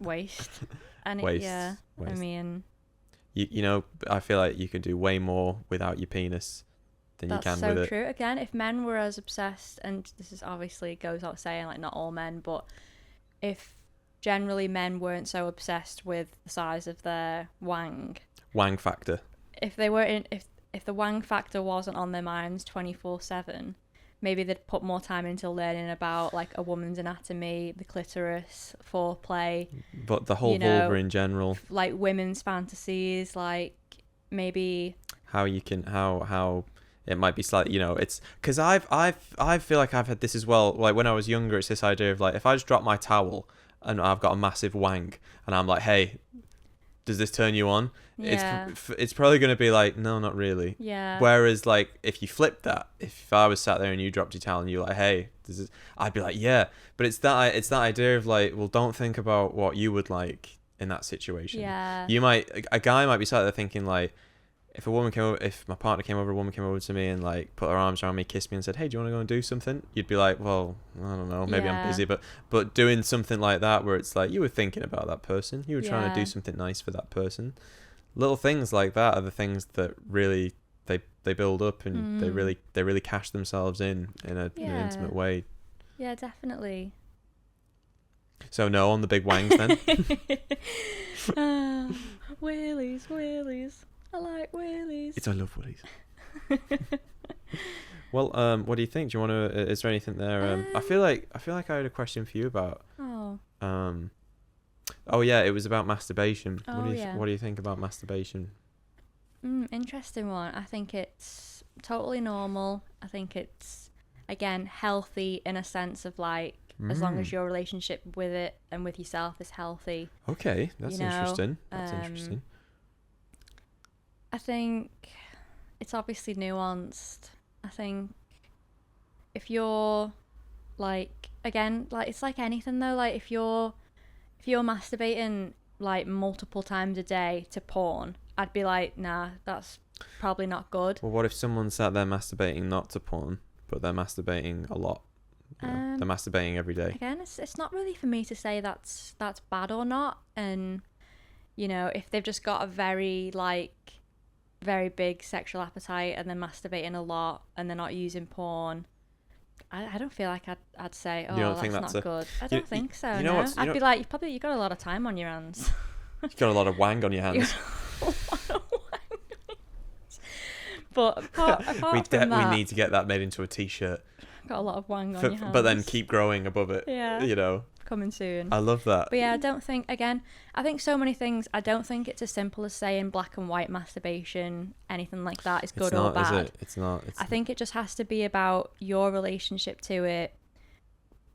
S2: Waste.
S1: Waste.
S2: I mean,
S1: I feel like you could do way more without your penis than you can with it.
S2: That's so true. Again, if men were as obsessed, and this is obviously goes without saying, like, not all men, but if generally men weren't so obsessed with the size of their wang
S1: factor,
S2: if they weren't, if the wang factor wasn't on their minds 24/7, maybe they'd put more time into learning about, like, a woman's anatomy, the clitoris, foreplay,
S1: but the whole vulva in general,
S2: like women's fantasies, like maybe
S1: how it might be slightly, it's because I feel like I've had this as well. Like, when I was younger, it's this idea of, like, if I just drop my towel and I've got a massive wang and I'm like, hey, does this turn you on? It's probably going to be like, no, not really.
S2: Yeah.
S1: Whereas, like, if you flip that, if I was sat there and you dropped your towel and you're like, hey, I'd be like, yeah. But it's that idea of, like, well, don't think about what you would like in that situation.
S2: Yeah.
S1: A guy might be sat there thinking, like, if my partner came over, a woman came over to me and, like, put her arms around me, kissed me and said, hey, do you want to go and do something? You'd be like, well, I don't know, maybe I'm busy. But doing something like that, where it's like, you were thinking about that person, you were trying to do something nice for that person. Little things like that are the things that really they build up, and they really cash themselves in an intimate way.
S2: Yeah, definitely.
S1: So no on the big wangs then.
S2: Wheelies. I like wheelies.
S1: I love wheelies. Well, what do you think? Do you want to? Is there anything there? I feel like I had a question for you about. Oh yeah, it was about masturbation. What do you think about masturbation?
S2: Interesting one. I think it's totally normal. I think it's, again, healthy in a sense of, like, as long as your relationship with it and with yourself is healthy.
S1: Okay, that's interesting. Interesting.
S2: I think it's obviously nuanced. I think if you're, like, again, like, it's like anything though, like, if you're masturbating, like, multiple times a day to porn, I'd be like, nah, that's probably not good.
S1: Well, what if someone sat there masturbating not to porn, but they're masturbating a lot? They're masturbating every day.
S2: Again, it's not really for me to say that's bad or not. And, if they've just got a very big sexual appetite and they're masturbating a lot and they're not using porn, I don't feel like I'd say, that's not good. I don't think so. I'd be like, you've got a lot of time on your hands.
S1: You've got a lot of wang on your hands.
S2: But apart from that,
S1: we need to get that made into a t-shirt.
S2: Got a lot of wang on your hands.
S1: But then keep growing above it.
S2: Yeah. Coming soon.
S1: I love that.
S2: But yeah, I think so many things, I don't think it's as simple as saying black and white masturbation, anything like that is good or bad.
S1: It's not.
S2: I think it just has to be about your relationship to it.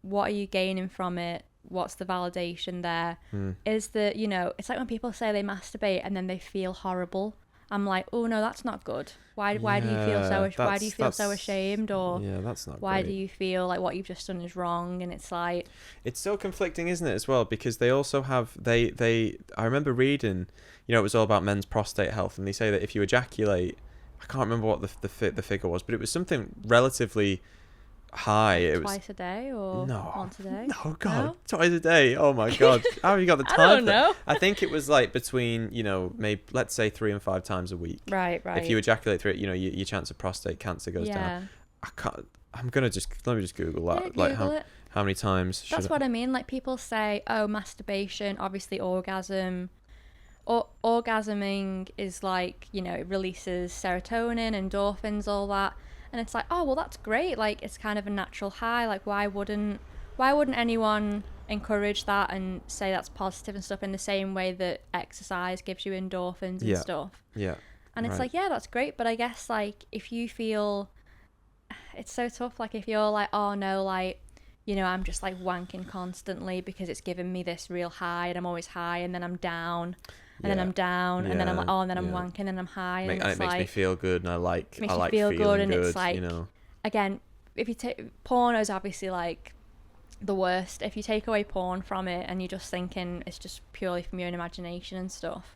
S2: What are you gaining from it? What's the validation there? Is it's like when people say they masturbate and then they feel horrible. I'm like, oh no, that's not good. Why do you feel so ashamed, or
S1: that's not
S2: why
S1: great.
S2: do you feel like what you've just done is wrong? And it's like,
S1: it's so conflicting, isn't it, as well, because they also have I remember reading, it was all about men's prostate health, and they say that if you ejaculate, I can't remember what the figure was, but it was something relatively high. It was
S2: twice a day or once a day?
S1: Oh God, no? Twice a day. Oh my God, how have you got the time?
S2: I don't know.
S1: I think it was like between maybe let's say 3 and 5 times a week.
S2: Right.
S1: If you ejaculate through it, your chance of prostate cancer goes down. I can't. Let me just Google that.
S2: Google it.
S1: How many times?
S2: That's what I mean. Like, people say, oh, masturbation, obviously orgasm, orgasming is like, you know, it releases serotonin, endorphins, all that, and it's like, oh well, that's great, like it's kind of a natural high, like why wouldn't anyone encourage that and say that's positive and stuff, in the same way that exercise gives you endorphins and stuff. And it's like, yeah, that's great, but I guess like if you feel, it's so tough, like if you're like, oh no, like, you know, I'm just like wanking constantly because it's giving me this real high, and I'm always high, and then I'm down, and then I'm down, and then I'm like, oh, and then I'm wanking, and I'm high, and
S1: it makes me feel good, and I like
S2: feel
S1: feeling
S2: good, and
S1: good,
S2: it's like,
S1: you know.
S2: Again, if you take porno is obviously like the worst. If you take away porn from it and you're just thinking it's just purely from your own imagination and stuff,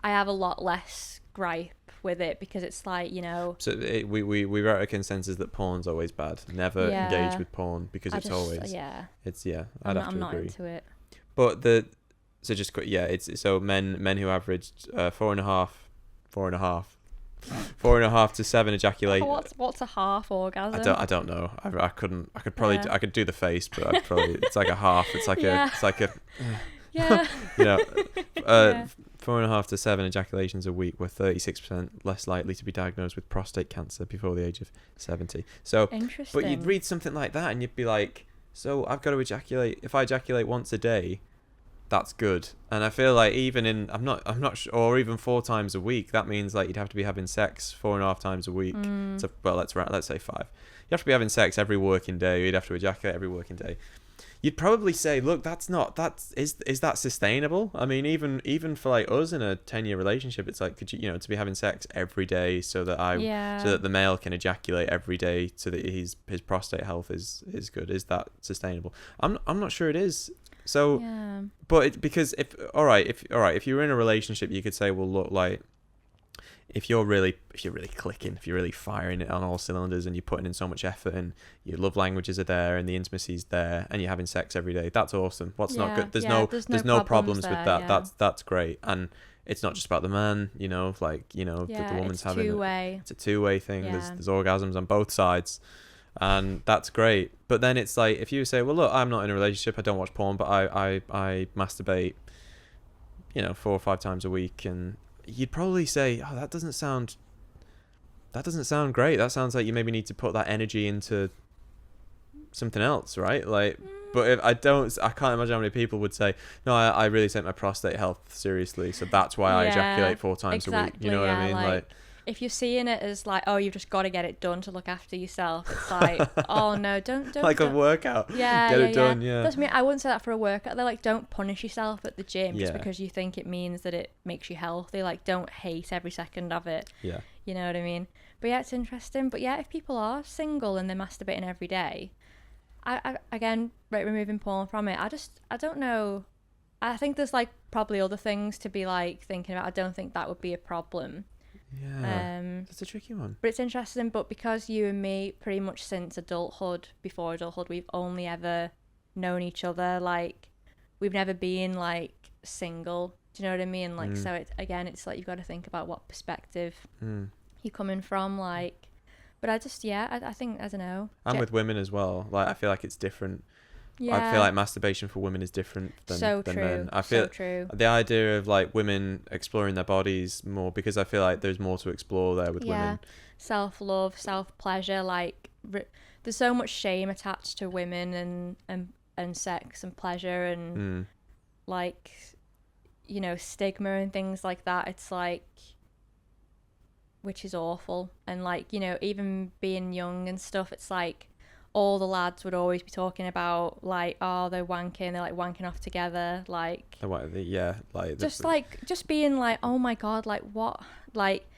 S2: I have a lot less gripe with it, because it's like, you know,
S1: so we wrote a consensus that porn's always bad. Never engage with porn, because it's always I'm not agree.
S2: Into it.
S1: But it's so men who averaged 4.5 to 7 ejaculate.
S2: What's a half orgasm?
S1: I don't know. I could do the face, but I'd probably it's like a half. It's like a
S2: yeah.
S1: You know, 4.5 to 7 ejaculations a week were 36% less likely to be diagnosed with prostate cancer before the age of 70. So,
S2: interesting.
S1: But you'd read something like that and you'd be like, so I've got to ejaculate. If I ejaculate once a day, that's good. And I feel like I'm not sure, or even 4 times a week, that means like you'd have to be having sex 4.5 times a week. So, well, let's say 5. You have to be having sex every working day. You'd have to ejaculate every working day. You'd probably say, look, is that sustainable? I mean, even for like us in a 10-year relationship, it's like, could you to be having sex every day so that the male can ejaculate every day so that his prostate health is good. Is that sustainable? I'm not sure it is. So, but because if you're in a relationship, you could say, well, look, like, if you're really clicking, if you're really firing it on all cylinders, and you're putting in so much effort, and your love languages are there, and the intimacy's there, and you're having sex every day, that's awesome. What's not good? There's no problems with that. Yeah. That's great. And it's not just about the man, the woman's having it's a two-way thing. Yeah. There's orgasms on both sides, and that's great. But then it's like, if you say, well, look, I'm not in a relationship, I don't watch porn, but I masturbate 4 or 5 times a week, and you'd probably say, oh, that doesn't sound great. That sounds like you maybe need to put that energy into something else, right? Like, but if I can't imagine how many people would say, no, I really take my prostate health seriously, so that's why I ejaculate 4 times a week. You know what I mean? Like,
S2: if you're seeing it as like, oh, you've just got to get it done to look after yourself, it's like, oh no, don't
S1: like a workout. Get it done. Yeah.
S2: That's me. I wouldn't say that for a workout. They're like, don't punish yourself at the gym just because you think it means that it makes you healthy. Like, don't hate every second of it.
S1: Yeah.
S2: You know what I mean? But yeah, it's interesting. But yeah, if people are single and they're masturbating every day, I again, removing porn from it, I don't know. I think there's like probably other things to be like thinking about. I don't think that would be a problem.
S1: Yeah, that's a tricky one.
S2: But it's interesting. But because you and me, pretty much since before adulthood, we've only ever known each other. Like, we've never been like single. Do you know what I mean? Like, so it's like you've got to think about what perspective you're coming from. Like, but I think, I don't know.
S1: And with women as well. Like, I feel like it's different. Yeah. I feel like masturbation for women is different than men. I feel the idea of like women exploring their bodies more, because I feel like there's more to explore there with women.
S2: Self-love, self-pleasure, like there's so much shame attached to women and sex and pleasure and like, stigma and things like that. It's like, which is awful. And like, even being young and stuff, it's like all the lads would always be talking about like, oh, they're like wanking off together, like just being like, oh my god, like what, like.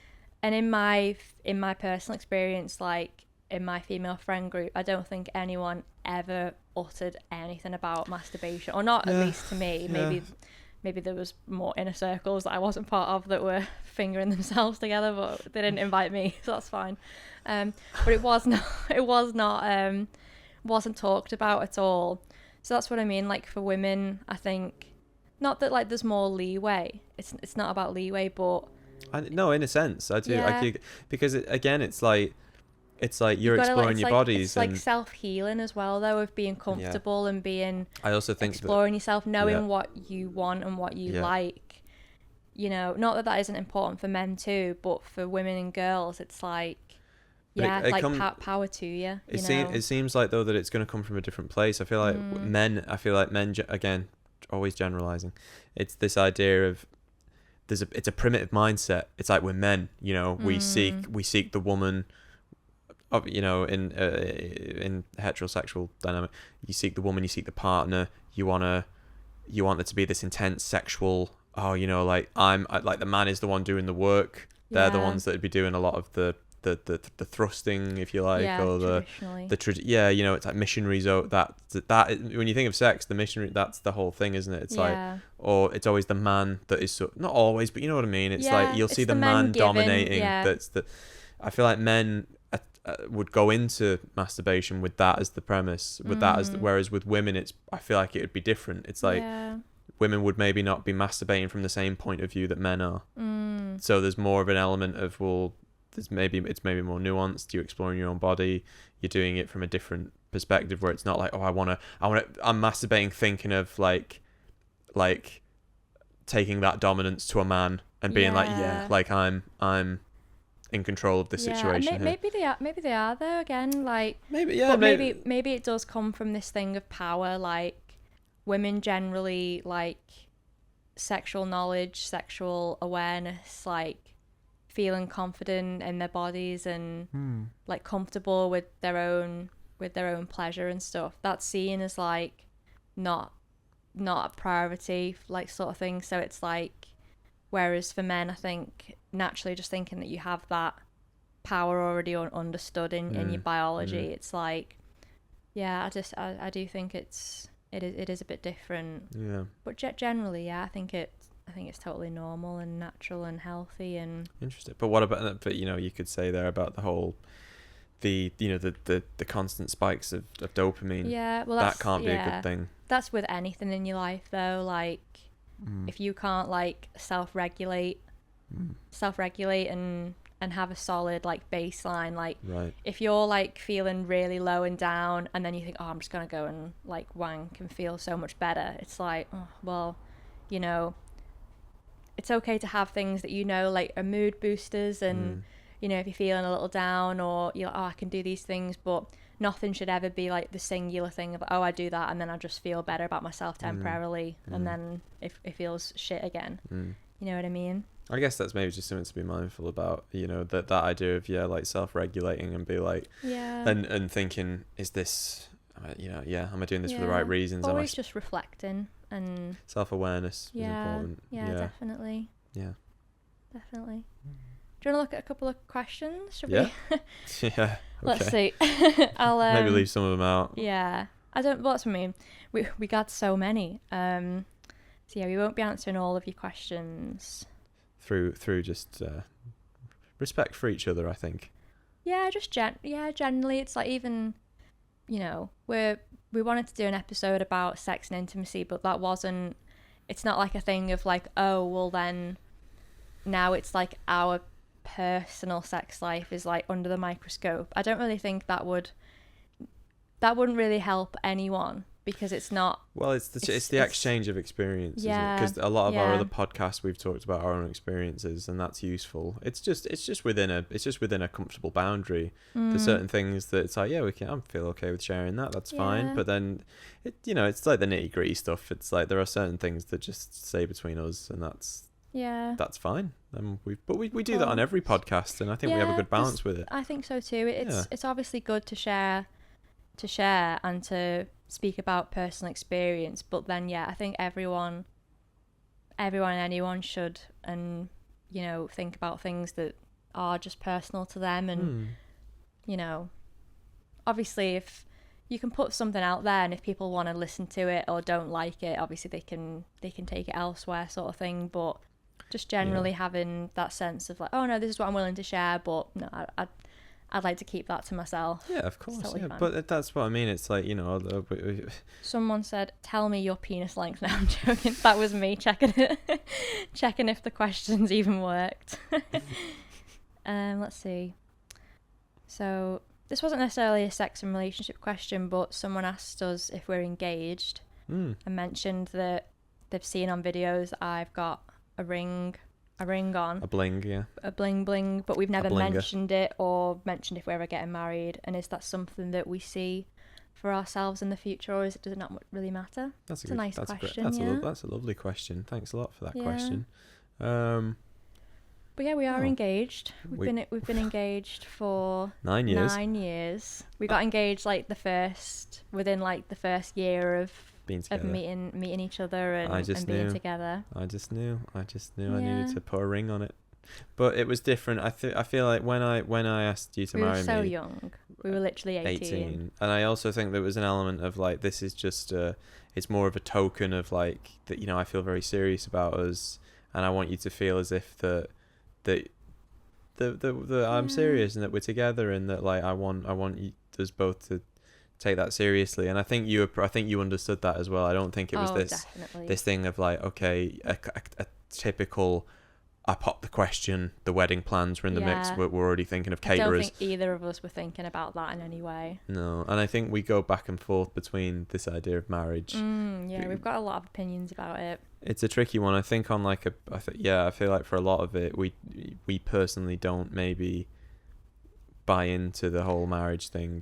S2: And in my personal experience, like in my female friend group, I don't think anyone ever uttered anything about masturbation, or not at least to me. Maybe there was more inner circles that I wasn't part of that were fingering themselves together, but they didn't invite me, so that's fine. But it wasn't talked about at all. So that's what I mean. Like, for women, I think, not that like there's more leeway. It's not about leeway, but
S1: no, in a sense, I do, because it's like you're exploring your bodies.
S2: It's like self-healing as well, though, of being comfortable and being.
S1: I also think
S2: exploring yourself, knowing what you want and what you like. you know, not that isn't important for men too, but for women and girls, it's like, power to you.
S1: It seems like though that it's going to come from a different place. I feel like men again, always generalizing. It's this idea of it's a primitive mindset. It's like we're men, you know, we seek the woman. You know, in heterosexual dynamic, you seek the woman, you seek the partner. You want there to be this intense sexual. Oh, you know, like like the man is the one doing the work. They're the ones that would be doing a lot of the thrusting, if you like, or you know, it's like missionaries. That when you think of sex, the missionary, that's the whole thing, isn't it? It's like, or it's always the man that is not always, but you know what I mean. It's like you'll see the man dominating. I feel like men would go into masturbation with that as the premise, with that as whereas with women, I feel like it would be different. It's like women would maybe not be masturbating from the same point of view that men are. So there's more of an element of, well, it's maybe more nuanced. You're exploring your own body. You're doing it from a different perspective where it's not like, oh, I'm masturbating thinking of like taking that dominance to a man and being like I'm in control of this situation.
S2: Maybe they are though, again, like maybe it does come from this thing of power. Like women generally like sexual knowledge, sexual awareness, like feeling confident in their bodies and like comfortable with their own pleasure and stuff. That's seen as like not a priority, like, sort of thing. So it's like, whereas for men, I think naturally just thinking that you have that power already understood in your biology, it's like, I do think it is a bit different. Yeah. But generally, I think it's totally normal and natural and healthy and
S1: interesting. But what about? But you know, you could say there about the whole, the constant spikes of dopamine.
S2: Yeah, well,
S1: that can't be a good thing.
S2: That's with anything in your life, though. Like, if you can't like self-regulate and have a solid like baseline, like if you're like feeling really low and down, and then you think, oh, I'm just gonna go and like wank and feel so much better. It's like, oh, well, you know, it's okay to have things that, you know, like are mood boosters and you know, if you're feeling a little down or you're like, oh, I can do these things, but nothing should ever be like the singular thing of, oh, I do that and then I just feel better about myself temporarily and then it feels shit again. You know what I mean?
S1: I guess that's maybe just something to be mindful about, you know, that idea of like self-regulating and be like and thinking, is this, you know, am I doing this for the right reasons?
S2: Always just reflecting and
S1: self-awareness is important.
S2: Definitely.
S1: Do
S2: you want to look at a couple of questions? Should
S1: we?
S2: Okay. Let's see. I'll
S1: maybe leave some of them out.
S2: Yeah. What's I mean? We got so many. So we won't be answering all of your questions.
S1: Through just respect for each other, I think.
S2: Yeah, just generally, it's like, even, you know, we wanted to do an episode about sex and intimacy, but that wasn't. It's not like a thing of like, oh, well then, now it's like our personal sex life is like under the microscope. I don't really think that wouldn't really help anyone, because it's not.
S1: Well, it's the exchange of experiences, because a lot of our other podcasts we've talked about our own experiences, and that's useful. It's just within a comfortable boundary. There's certain things that it's like, I feel okay with sharing that. That's fine. But then, it's like the nitty gritty stuff. It's like there are certain things that just stay between us, and that's fine. We do that on every podcast, and I think we have a good balance with it.
S2: I think so too. It's obviously good to share and to speak about personal experience, but then I think everyone and anyone should, and you know, think about things that are just personal to them, and you know, obviously if you can put something out there, and if people want to listen to it or don't like it, obviously they can take it elsewhere, sort of thing. But just generally having that sense of like, oh no, this is what I'm willing to share, but no, I'd like to keep that to myself.
S1: Yeah, of course. Totally but that's what I mean. It's like, you know.
S2: Someone said, "Tell me your penis length." Now I'm joking. That was me checking if the questions even worked. Let's see. So this wasn't necessarily a sex and relationship question, but someone asked us if we're engaged and mentioned that they've seen on videos that I've got a ring ring on.
S1: A bling, yeah.
S2: A bling bling, but we've never mentioned it or mentioned if we're ever getting married. And is that something that we see for ourselves in the future, or does it not really matter? That's a nice question.
S1: That's a lovely question. Thanks a lot for that question.
S2: But yeah, we are engaged. We've been engaged for
S1: 9 years.
S2: 9 years. We got engaged like within the first year of meeting each other and being together.
S1: I just knew I needed to put a ring on it. But it was different. I feel like when I asked you to marry me,
S2: we were so young. We were literally 18.
S1: And I also think there was an element of like, this is just it's more of a token of like that, you know, I feel very serious about us, and I want you to feel as if that I'm serious and that we're together, and that like I want us both to take that seriously. And I think you understood that as well. I don't think it was this thing of like, okay, a typical, I popped the question, the wedding plans were in the mix, we're already thinking of caterers. I don't
S2: think either of us were thinking about that in any way.
S1: No, and I think we go back and forth between this idea of marriage.
S2: We've got a lot of opinions about it.
S1: It's a tricky one. I think on like I feel like for a lot of it, we personally don't maybe buy into the whole marriage thing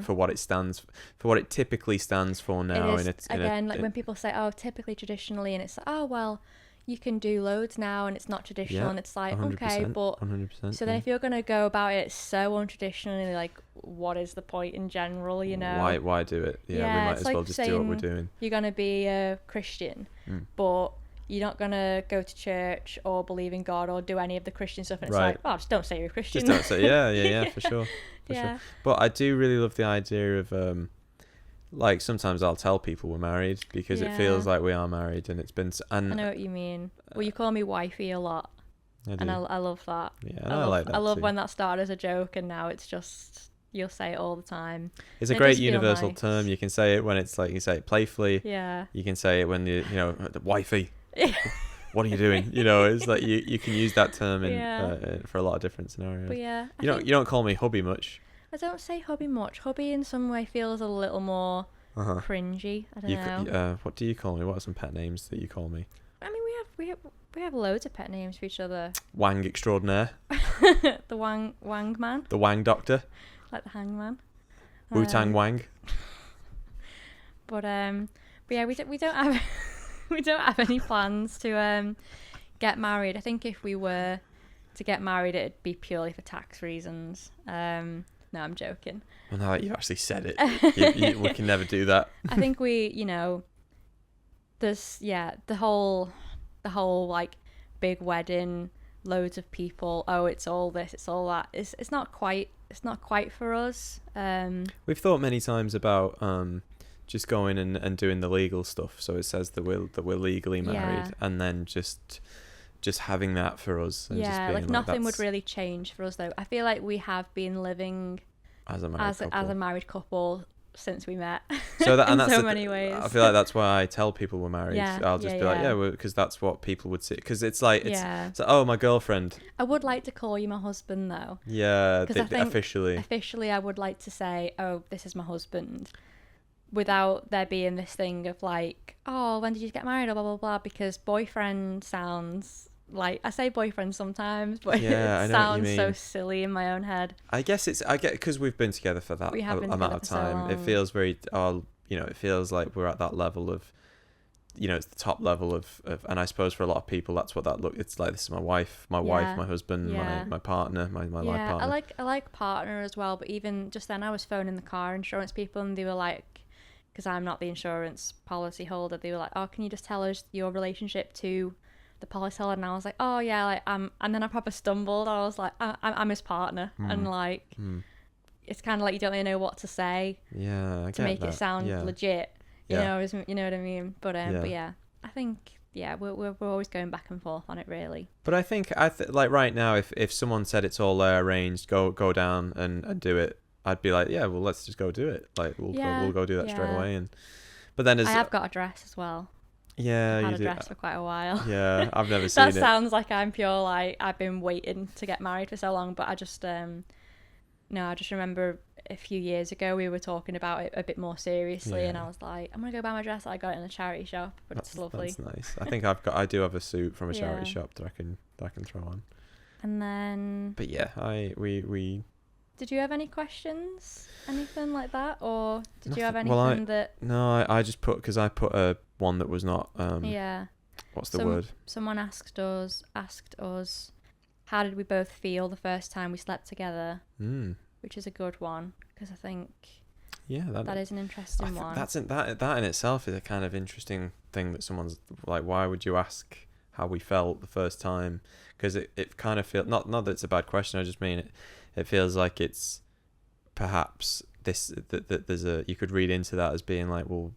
S1: for what it typically stands for now.
S2: When people say, oh, typically traditionally, and it's like, oh well, you can do loads now and it's not traditional, and it's like, okay, but
S1: 100%,
S2: so then if you're going to go about it so untraditionally, like, what is the point in general, you know?
S1: Why do it? We might as well just do what we're doing.
S2: You're going to be a Christian, but you're not going to go to church or believe in God or do any of the Christian stuff, and it's like, oh, just don't say you're a Christian.
S1: Just don't say, for sure. Sure. But I do really love the idea of like, sometimes I'll tell people we're married because it feels like we are married, and it's been. And
S2: I know what you mean. Well, you call me wifey a lot, and I love that.
S1: Yeah, I like that.
S2: I love when that started as a joke, and now it's just, you'll say it all the time.
S1: It's a great universal term. You can say it when it's like, you say it playfully.
S2: Yeah.
S1: You can say it when you know, the wifey. What are you doing? You know, it's like you can use that term for a lot of different scenarios.
S2: But yeah,
S1: you don't call me hubby much.
S2: I don't say hubby much. Hubby in some way feels a little more cringy. I don't know.
S1: What do you call me? What are some pet names that you call me?
S2: I mean, we have loads of pet names for each other.
S1: Wang extraordinaire.
S2: The Wang man.
S1: The Wang doctor.
S2: Like the hangman.
S1: Wu-Tang Wang.
S2: But yeah, we don't have we don't have any plans to get married. I think if we were to get married, it'd be purely for tax reasons. No, I'm joking.
S1: Well, now that you've actually said it, we can never do that.
S2: I think there's the whole like big wedding, loads of people. Oh, it's all this, it's all that. It's not quite for us.
S1: We've thought many times about just going and doing the legal stuff. So it says that we're legally married, and then just having that for us. And just being
S2: nothing would really change for us though. I feel like we have been living as a married couple since we met.
S1: So that, and
S2: in
S1: that's
S2: so many ways.
S1: I feel like that's why I tell people we're married. I'll just be like, because that's what people would see. Because it's like it's like, oh, my girlfriend.
S2: I would like to call you my husband though.
S1: Yeah, officially.
S2: Officially, I would like to say, oh, this is my husband, without there being this thing of like, oh, when did you get married or blah blah blah, because boyfriend sounds like, I say boyfriend sometimes, but it sounds so silly in my own head.
S1: I get because we've been together for that amount of time. It feels very it feels like we're at that level of, it's the top level of, and I suppose for a lot of people that's what that it's like, this is my wife, my husband, my partner, my life partner.
S2: I like partner as well, but even just then I was phoning the car insurance people, and they were like, because I'm not the insurance policy holder, they were like, oh, can you just tell us your relationship to the policy holder? And I was like, oh yeah, like and then I proper stumbled. I was like, I'm his partner, and like it's kind of like you don't really know what to say to make it sound legit. You know what I mean? But yeah, I think we're always going back and forth on it, really.
S1: But I think like right now, if someone said it's all arranged, go down and do it, I'd be like, yeah, well, let's just go do it. Like we'll go do that straight away. But then I
S2: have got a dress as well.
S1: Yeah,
S2: I've had a dress for quite a while.
S1: Yeah, I've never seen it.
S2: That sounds like I'm pure, like I've been waiting to get married for so long, but I just I just remember a few years ago we were talking about it a bit more seriously, and I was like, I'm gonna go buy my dress. I got it in a charity shop, but it's lovely.
S1: That's nice. I think I do have a suit from a charity shop that I can throw on.
S2: And then.
S1: But yeah, we.
S2: Did you have any questions? Anything like that, or did
S1: Nothing,
S2: you have anything that?
S1: No, I just put because I put a one that was not.
S2: Yeah.
S1: What's the word?
S2: Someone asked us, how did we both feel the first time we slept together? Which is a good one, because I think. Yeah, that is an interesting one.
S1: That in itself is a kind of interesting thing that someone's like, why would you ask how we felt the first time? Because it kind of feels not that it's a bad question. I just mean it feels like it's perhaps that there's you could read into that as being like, well,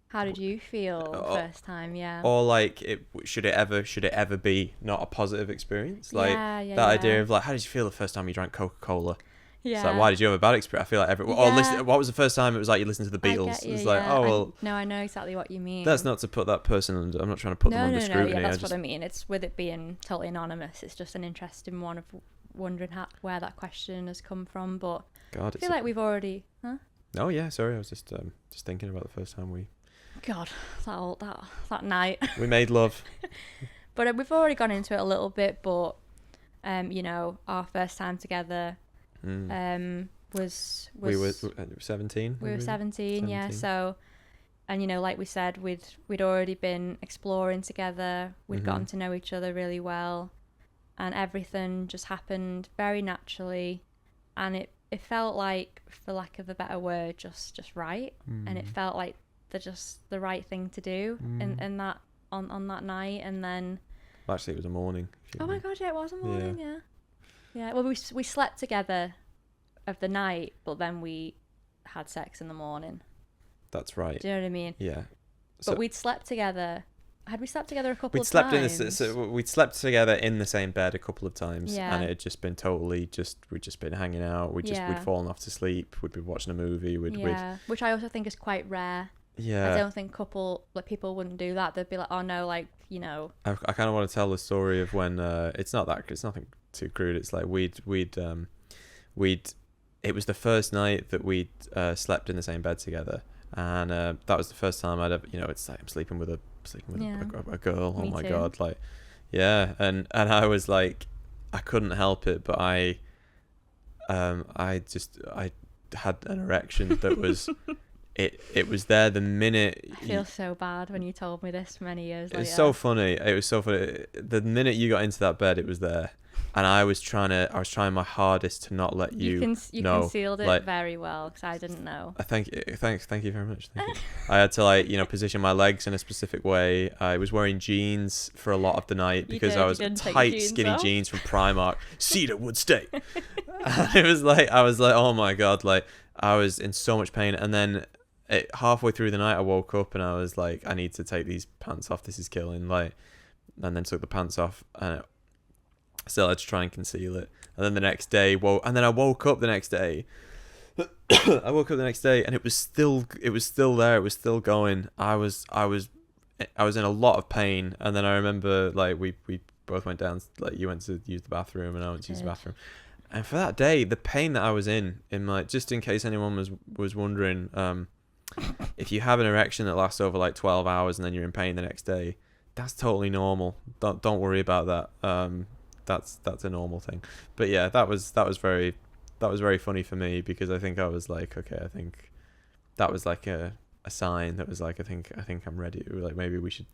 S2: how did you feel the first time? Yeah.
S1: Or like, should it ever be not a positive experience? Like idea of like, how did you feel the first time you drank Coca-Cola? Yeah. It's like, why did you have a bad experience? I feel like what was the first time it was like you listened to the Beatles? It's like, oh well.
S2: No, I know exactly what you mean.
S1: That's not to put that person under. I'm not trying to put them under scrutiny.
S2: Yeah, that's what I mean. It's with it being totally anonymous. It's just an interesting one of wondering where that question has come from. But God, I feel like we've already. Huh?
S1: Oh yeah, sorry. I was just thinking about the first time we.
S2: God, that night.
S1: We made love.
S2: But we've already gone into it a little bit. But our first time together. Was we were
S1: 17.
S2: We were 17, yeah. So, and like we said, we'd already been exploring together. We'd gotten to know each other really well, and everything just happened very naturally, and it felt like, for lack of a better word, just right, and it felt like the right thing to do in that on that night, and then.
S1: Well, actually, it was a morning.
S2: Oh my God! Yeah, it was a morning. Yeah. Well, we slept together of the night, but then we had sex in the morning.
S1: That's right.
S2: Do you know what I mean?
S1: Yeah.
S2: But we'd slept together. Had we slept together a couple of
S1: times? We'd slept together in the same bed a couple of times, and it had just been we'd just been hanging out. We'd fallen off to sleep. We'd be watching a movie.
S2: Which I also think is quite rare. Yeah. I don't think people wouldn't do that. They'd be like, oh no, I
S1: kind of want to tell the story of when it's nothing too crude. It's like it was the first night that we'd slept in the same bed together, and that was the first time I'd ever, it's like I'm sleeping with a girl.
S2: Me
S1: oh my
S2: too.
S1: God, like, yeah, and I was like, I couldn't help it, but I had an erection that was. It was there the minute.
S2: I feel so bad when you told me this many years later.
S1: It's so funny. It was so funny. The minute you got into that bed, it was there, and I was trying my hardest to not let you know.
S2: You concealed it very well, because I didn't know.
S1: Thank you very much. Thank you. I had to position my legs in a specific way. I was wearing jeans for a lot of the night because I was tight, skinny jeans from Primark. Cedarwood State. It was like I was like, oh my God, like I was in so much pain, and then. Halfway through the night, I woke up and I was like, I need to take these pants off. This is killing. Like, and then took the pants off, and still had to try and conceal it. And then the next day, I woke up the next day. And it was still there. It was still going. I was in a lot of pain. And then I remember, like, we both went down. Like, you went to use the bathroom, and I went to use the bathroom. And for that day, the pain that I was in my, just in case anyone was wondering, if you have an erection that lasts over like 12 hours and then you're in pain the next day, that's totally normal. Don't worry about that. That's a normal thing. But yeah, that was very funny for me, because I think I was like, okay, I think that was like a sign that was like, I think I'm ready. Like, maybe we should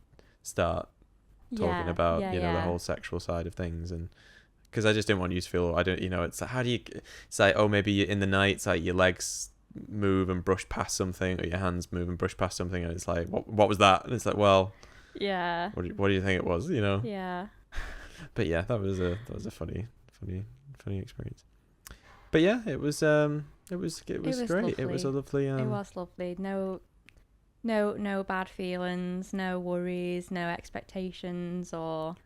S1: start talking about the whole sexual side of things, and because I just didn't want you to feel, it's like, how do you, it's like, oh, maybe in the night, it's like your legs move and brush past something, or your hands move and brush past something, and it's like, what was that? And it's like, well,
S2: yeah,
S1: what do you think it was?
S2: Yeah.
S1: But yeah, that was a funny experience. But yeah, it was great.
S2: Lovely.
S1: It was a lovely.
S2: It was lovely. No bad feelings, no worries, no expectations, or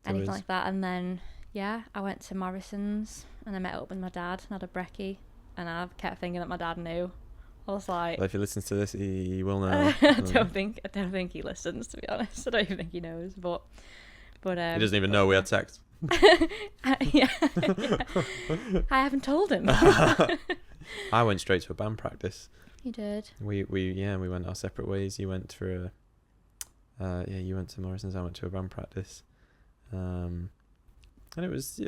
S2: anything like that. And then I went to Morrison's and I met up with my dad and had a brekkie, and I kept thinking that my dad knew. I was like,
S1: well, if he listens to this, he will know.
S2: I don't think he listens, to be honest. I don't even think he knows, but he
S1: doesn't even know we had sex.
S2: Yeah. I haven't told him.
S1: I went straight to a band practice.
S2: You did.
S1: We went our separate ways. You went for you went to Morrison's. I went to a band practice. And it was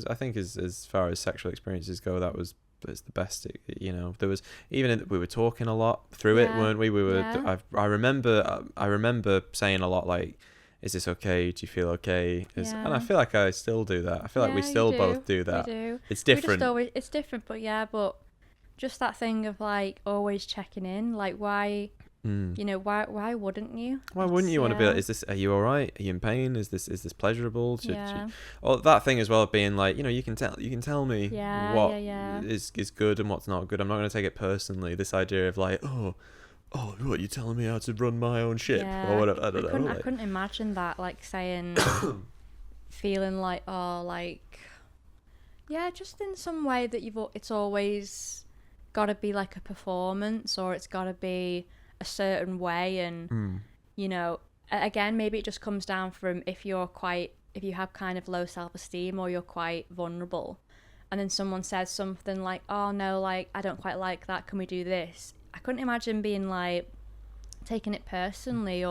S1: I think as far as sexual experiences go, that's the best. There was we were talking a lot through it, weren't we? I remember saying a lot like, is this okay? Do you feel okay? And I feel like I still do that. I feel like we still both do that.
S2: We do.
S1: It's different.
S2: It's different, but just that thing of like always checking in, like why, why wouldn't you?
S1: Why wouldn't you want to be like, are you all right? Are you in pain? Is this pleasurable? Or that thing as well of being like, you can tell me what is good and what's not good. I'm not going to take it personally. This idea of like, oh, what, you telling me how to run my own ship or whatever? I don't know.
S2: I couldn't imagine that, like saying, feeling like, just in some way that it's always got to be like a performance, or it's got to be a certain way, and again, maybe it just comes down from if you have kind of low self-esteem, or you're quite vulnerable, and then someone says something like, oh no, like I don't quite like that, can we do this? I couldn't imagine being like taking it personally,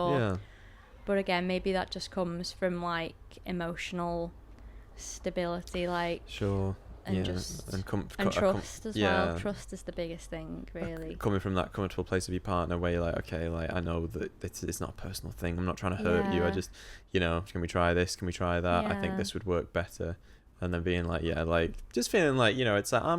S2: but again, maybe that just comes from like emotional stability, like
S1: sure.
S2: And trust as well. Trust is the biggest thing, really.
S1: Coming from that comfortable place of your partner, where you're like, okay, like I know that it's not a personal thing. I'm not trying to hurt you. I just, can we try this? Can we try that? I think this would work better. And then being like, just feeling like, it's like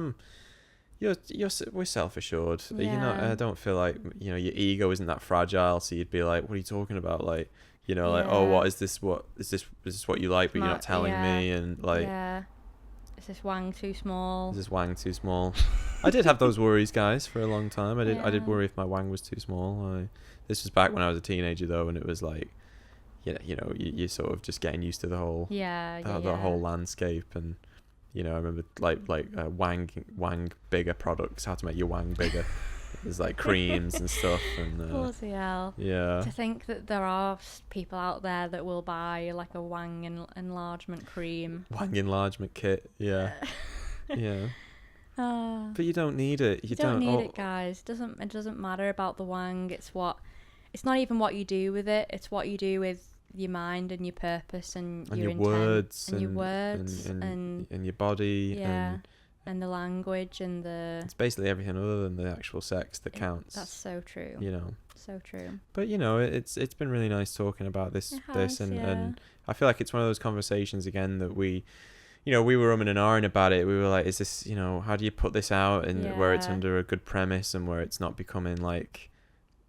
S1: we're self-assured. I don't feel like your ego isn't that fragile. So you'd be like, what are you talking about? Like, like, oh, what is this? What is this? Is this what you like? But you're not telling me, and like.
S2: Is this wang too small?
S1: I did have those worries, guys, for a long time. I did worry if my wang was too small. This was back when I was a teenager, though, and it was like, you're sort of just getting used to the whole the whole landscape, and I remember like wang bigger products, how to make your wang bigger. There's like creams and stuff, and
S2: bloody hell.
S1: Yeah.
S2: To think that there are people out there that will buy like a wang enlargement cream.
S1: Wang enlargement kit, yeah. Yeah. But you don't need it. You don't
S2: need it, guys. It doesn't matter about the wang. It's not even what you do with it. It's what you do with your mind and your purpose and your intent,
S1: words
S2: and your words
S1: and your body.
S2: Yeah. And the language and
S1: it's basically everything other than the actual sex that counts.
S2: That's so true. So true.
S1: But it's been really nice talking about this and I feel like it's one of those conversations again that we we were umming and ahhing about it. We were like, is this how do you put this out, and where it's under a good premise, and where it's not becoming like,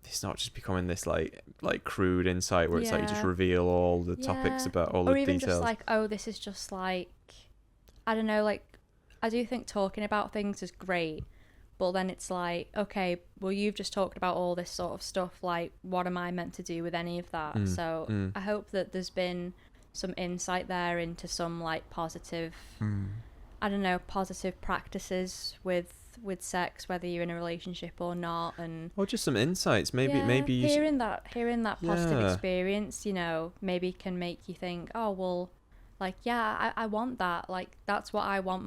S1: it's not just becoming this like crude insight where it's like you just reveal all the topics about all the details. Or even
S2: just like, oh, this is just like, I don't know, like, I do think talking about things is great, but then it's like, okay, well, you've just talked about all this sort of stuff, like, what am I meant to do with any of that? I hope that there's been some insight there into some like positive positive practices with sex, whether you're in a relationship or not,
S1: or just some insights, maybe
S2: hearing that positive experience, maybe can make you think, oh well, like, I want that, like that's what I want.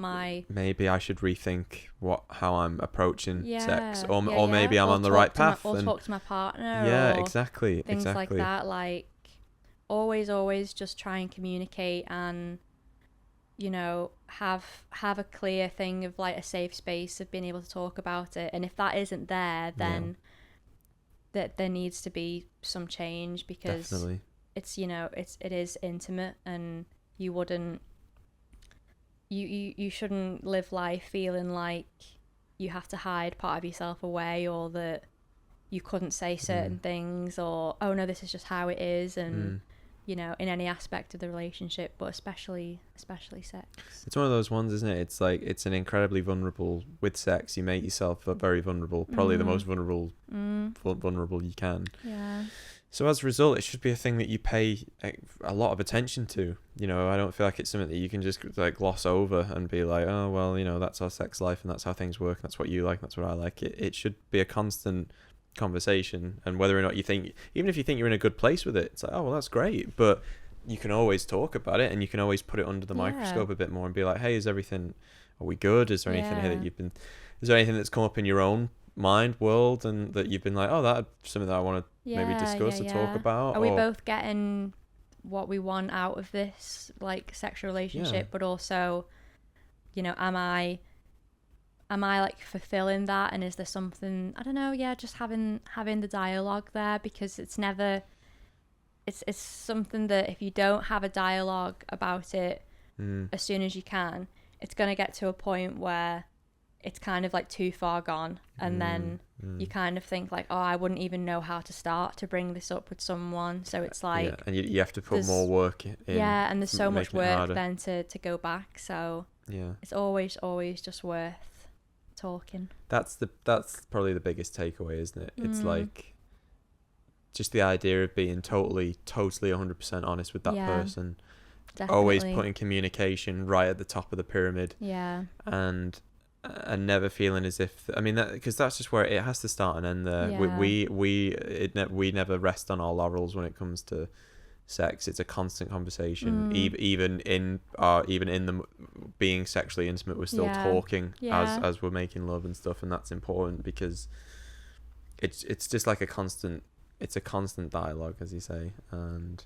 S1: Maybe I should rethink how I'm approaching sex, or maybe I'm on the right path,
S2: or talk to my partner,
S1: exactly,
S2: things like that. Like, always just try and communicate, and have a clear thing of like a safe space of being able to talk about it. And if that isn't there, then that there needs to be some change, because
S1: definitely.
S2: It's it is intimate, and you shouldn't live life feeling like you have to hide part of yourself away, or that you couldn't say certain things, or oh no, this is just how it is, and in any aspect of the relationship, but especially sex.
S1: It's one of those ones, isn't it? It's like, it's an incredibly vulnerable, with sex you make yourself very vulnerable, probably the most vulnerable you can.
S2: Yeah.
S1: So as a result, it should be a thing that you pay a lot of attention to. I don't feel like it's something that you can just like gloss over and be like, oh well, that's our sex life and that's how things work and that's what you like and that's what I like. It should be a constant conversation, and whether or not even if you think you're in a good place with it, it's like, oh well, that's great, but you can always talk about it, and you can always put it under the microscope a bit more and be like, hey, are we good? Is there anything here that is there anything that's come up in your own mind world and that you've been like, oh, that's something that I want to maybe discuss or talk about?
S2: Are we both getting what we want out of this like sexual relationship, but also, you know, am I like fulfilling that, and is there something, I don't know, just having the dialogue there, because it's never, it's something that if you don't have a dialogue about it as soon as you can, it's going to get to a point where it's kind of like too far gone, and then you kind of think like, oh, I wouldn't even know how to start to bring this up with someone. So it's like,
S1: and you have to put more work in.
S2: Yeah, and there's so much work then to go back. So it's always just worth talking.
S1: That's probably the biggest takeaway, isn't it? It's like just the idea of being totally 100% honest with that person.
S2: Definitely.
S1: Always putting communication right at the top of the pyramid.
S2: Yeah.
S1: And never feeling as if, I mean, because that's just where it has to start and end there. Yeah. We never rest on our laurels when it comes to sex. It's a constant conversation. Even in the being sexually intimate, we're still talking as we're making love and stuff, and that's important because it's just like a constant dialogue, as you say, and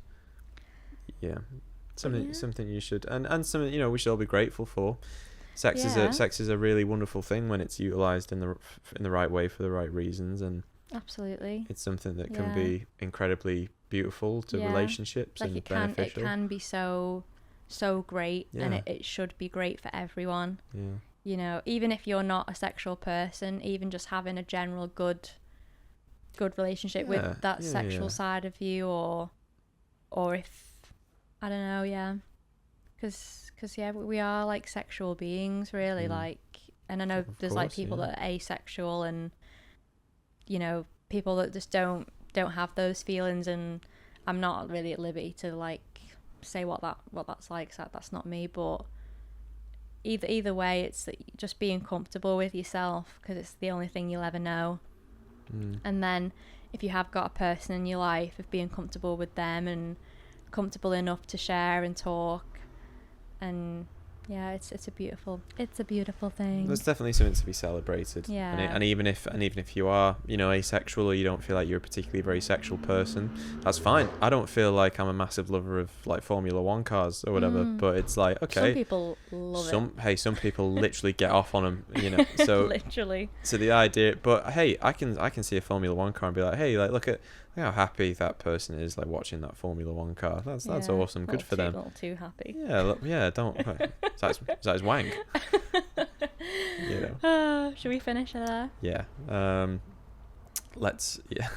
S1: something you should and something, you know, we should all be grateful for. Sex is a really wonderful thing when it's utilized in the right way for the right reasons, and
S2: absolutely,
S1: it's something that can be incredibly beautiful to relationships, like and beneficial.
S2: It can be so great, and it should be great for everyone.
S1: Yeah.
S2: You know, even if you're not a sexual person, even just having a general good relationship with that sexual side of you, or if, I don't know, because we are like sexual beings, really, like, and I know there's like people that are asexual, and, you know, people that just don't have those feelings, and I'm not really at liberty to like say what that's like, so that's not me, but either way, it's just being comfortable with yourself, because it's the only thing you'll ever know. And then if you have got a person in your life, of being comfortable with them and comfortable enough to share and talk, and it's a beautiful thing.
S1: There's definitely something to be celebrated. And even if you are, you know, asexual, or you don't feel like you're a particularly very sexual person, that's fine. I don't feel like I'm a massive lover of like Formula 1 cars or whatever, but it's like, okay,
S2: some people love it.
S1: Some people literally get off on them, you know. So
S2: literally.
S1: So the idea, but hey, I can see a Formula 1 car and be like, hey, like look how happy that person is, like watching that Formula 1 car. That's awesome. Good for them.
S2: Not too happy.
S1: Don't. Is that his wank? You know.
S2: Should we finish there?
S1: Yeah. Let's. Yeah.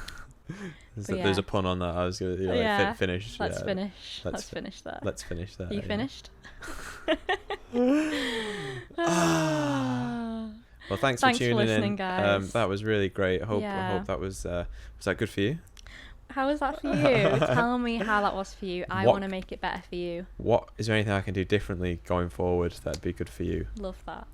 S1: There's a pun on that. I was gonna finish.
S2: Let's finish. Let's finish that.
S1: Let's finish that.
S2: Are you finished?
S1: Well, thanks for tuning
S2: listening,
S1: in,
S2: guys.
S1: that was really great. I hope that was that good for you?
S2: How was that for you? Tell me how that was for you. I want to make it better for you.
S1: What is there anything I can do differently going forward that'd be good for you?
S2: Love that.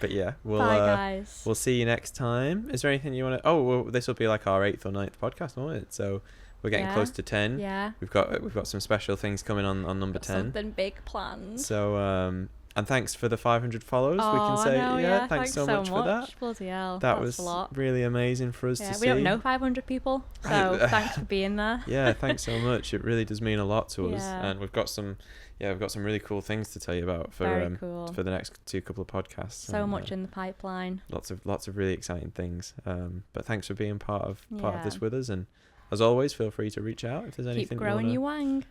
S1: But yeah,
S2: bye guys.
S1: We'll see you next time. Is there anything you want to? Oh, well, this will be like our 8th or 9th podcast, won't it? So we're getting close to 10.
S2: Yeah.
S1: We've got some special things coming on number 10.
S2: Something big planned.
S1: So and thanks for the 500 followers.
S2: Oh,
S1: we can say,
S2: I know,
S1: thanks so much for that.
S2: Bloody hell.
S1: That was a lot. Really amazing for us to see.
S2: We don't know 500 people, so thanks for being there.
S1: Yeah, thanks so much. It really does mean a lot to us, and we've got some really cool things to tell you about for the next couple of podcasts.
S2: So much in the pipeline.
S1: Lots of really exciting things. But thanks for being part of this with us, and as always, feel free to reach out if there's anything.
S2: Keep growing your wang.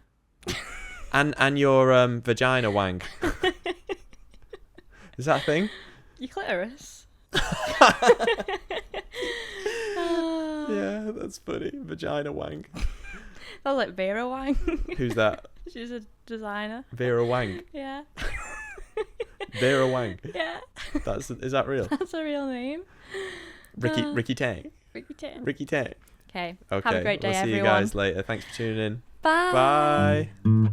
S1: and your vagina wang. Is that a thing?
S2: Your clitoris.
S1: Yeah, that's funny. Vagina wang.
S2: That's like Vera Wang.
S1: Who's that?
S2: She's a designer.
S1: Vera Wang.
S2: Yeah.
S1: Vera Wang.
S2: Yeah.
S1: Is that real?
S2: That's a real name.
S1: Ricky Tang. Ricky Tang.
S2: Okay.
S1: Have
S2: a great day,
S1: we'll see
S2: everyone.
S1: you guys later. Thanks for tuning in.
S2: Bye.
S1: Bye.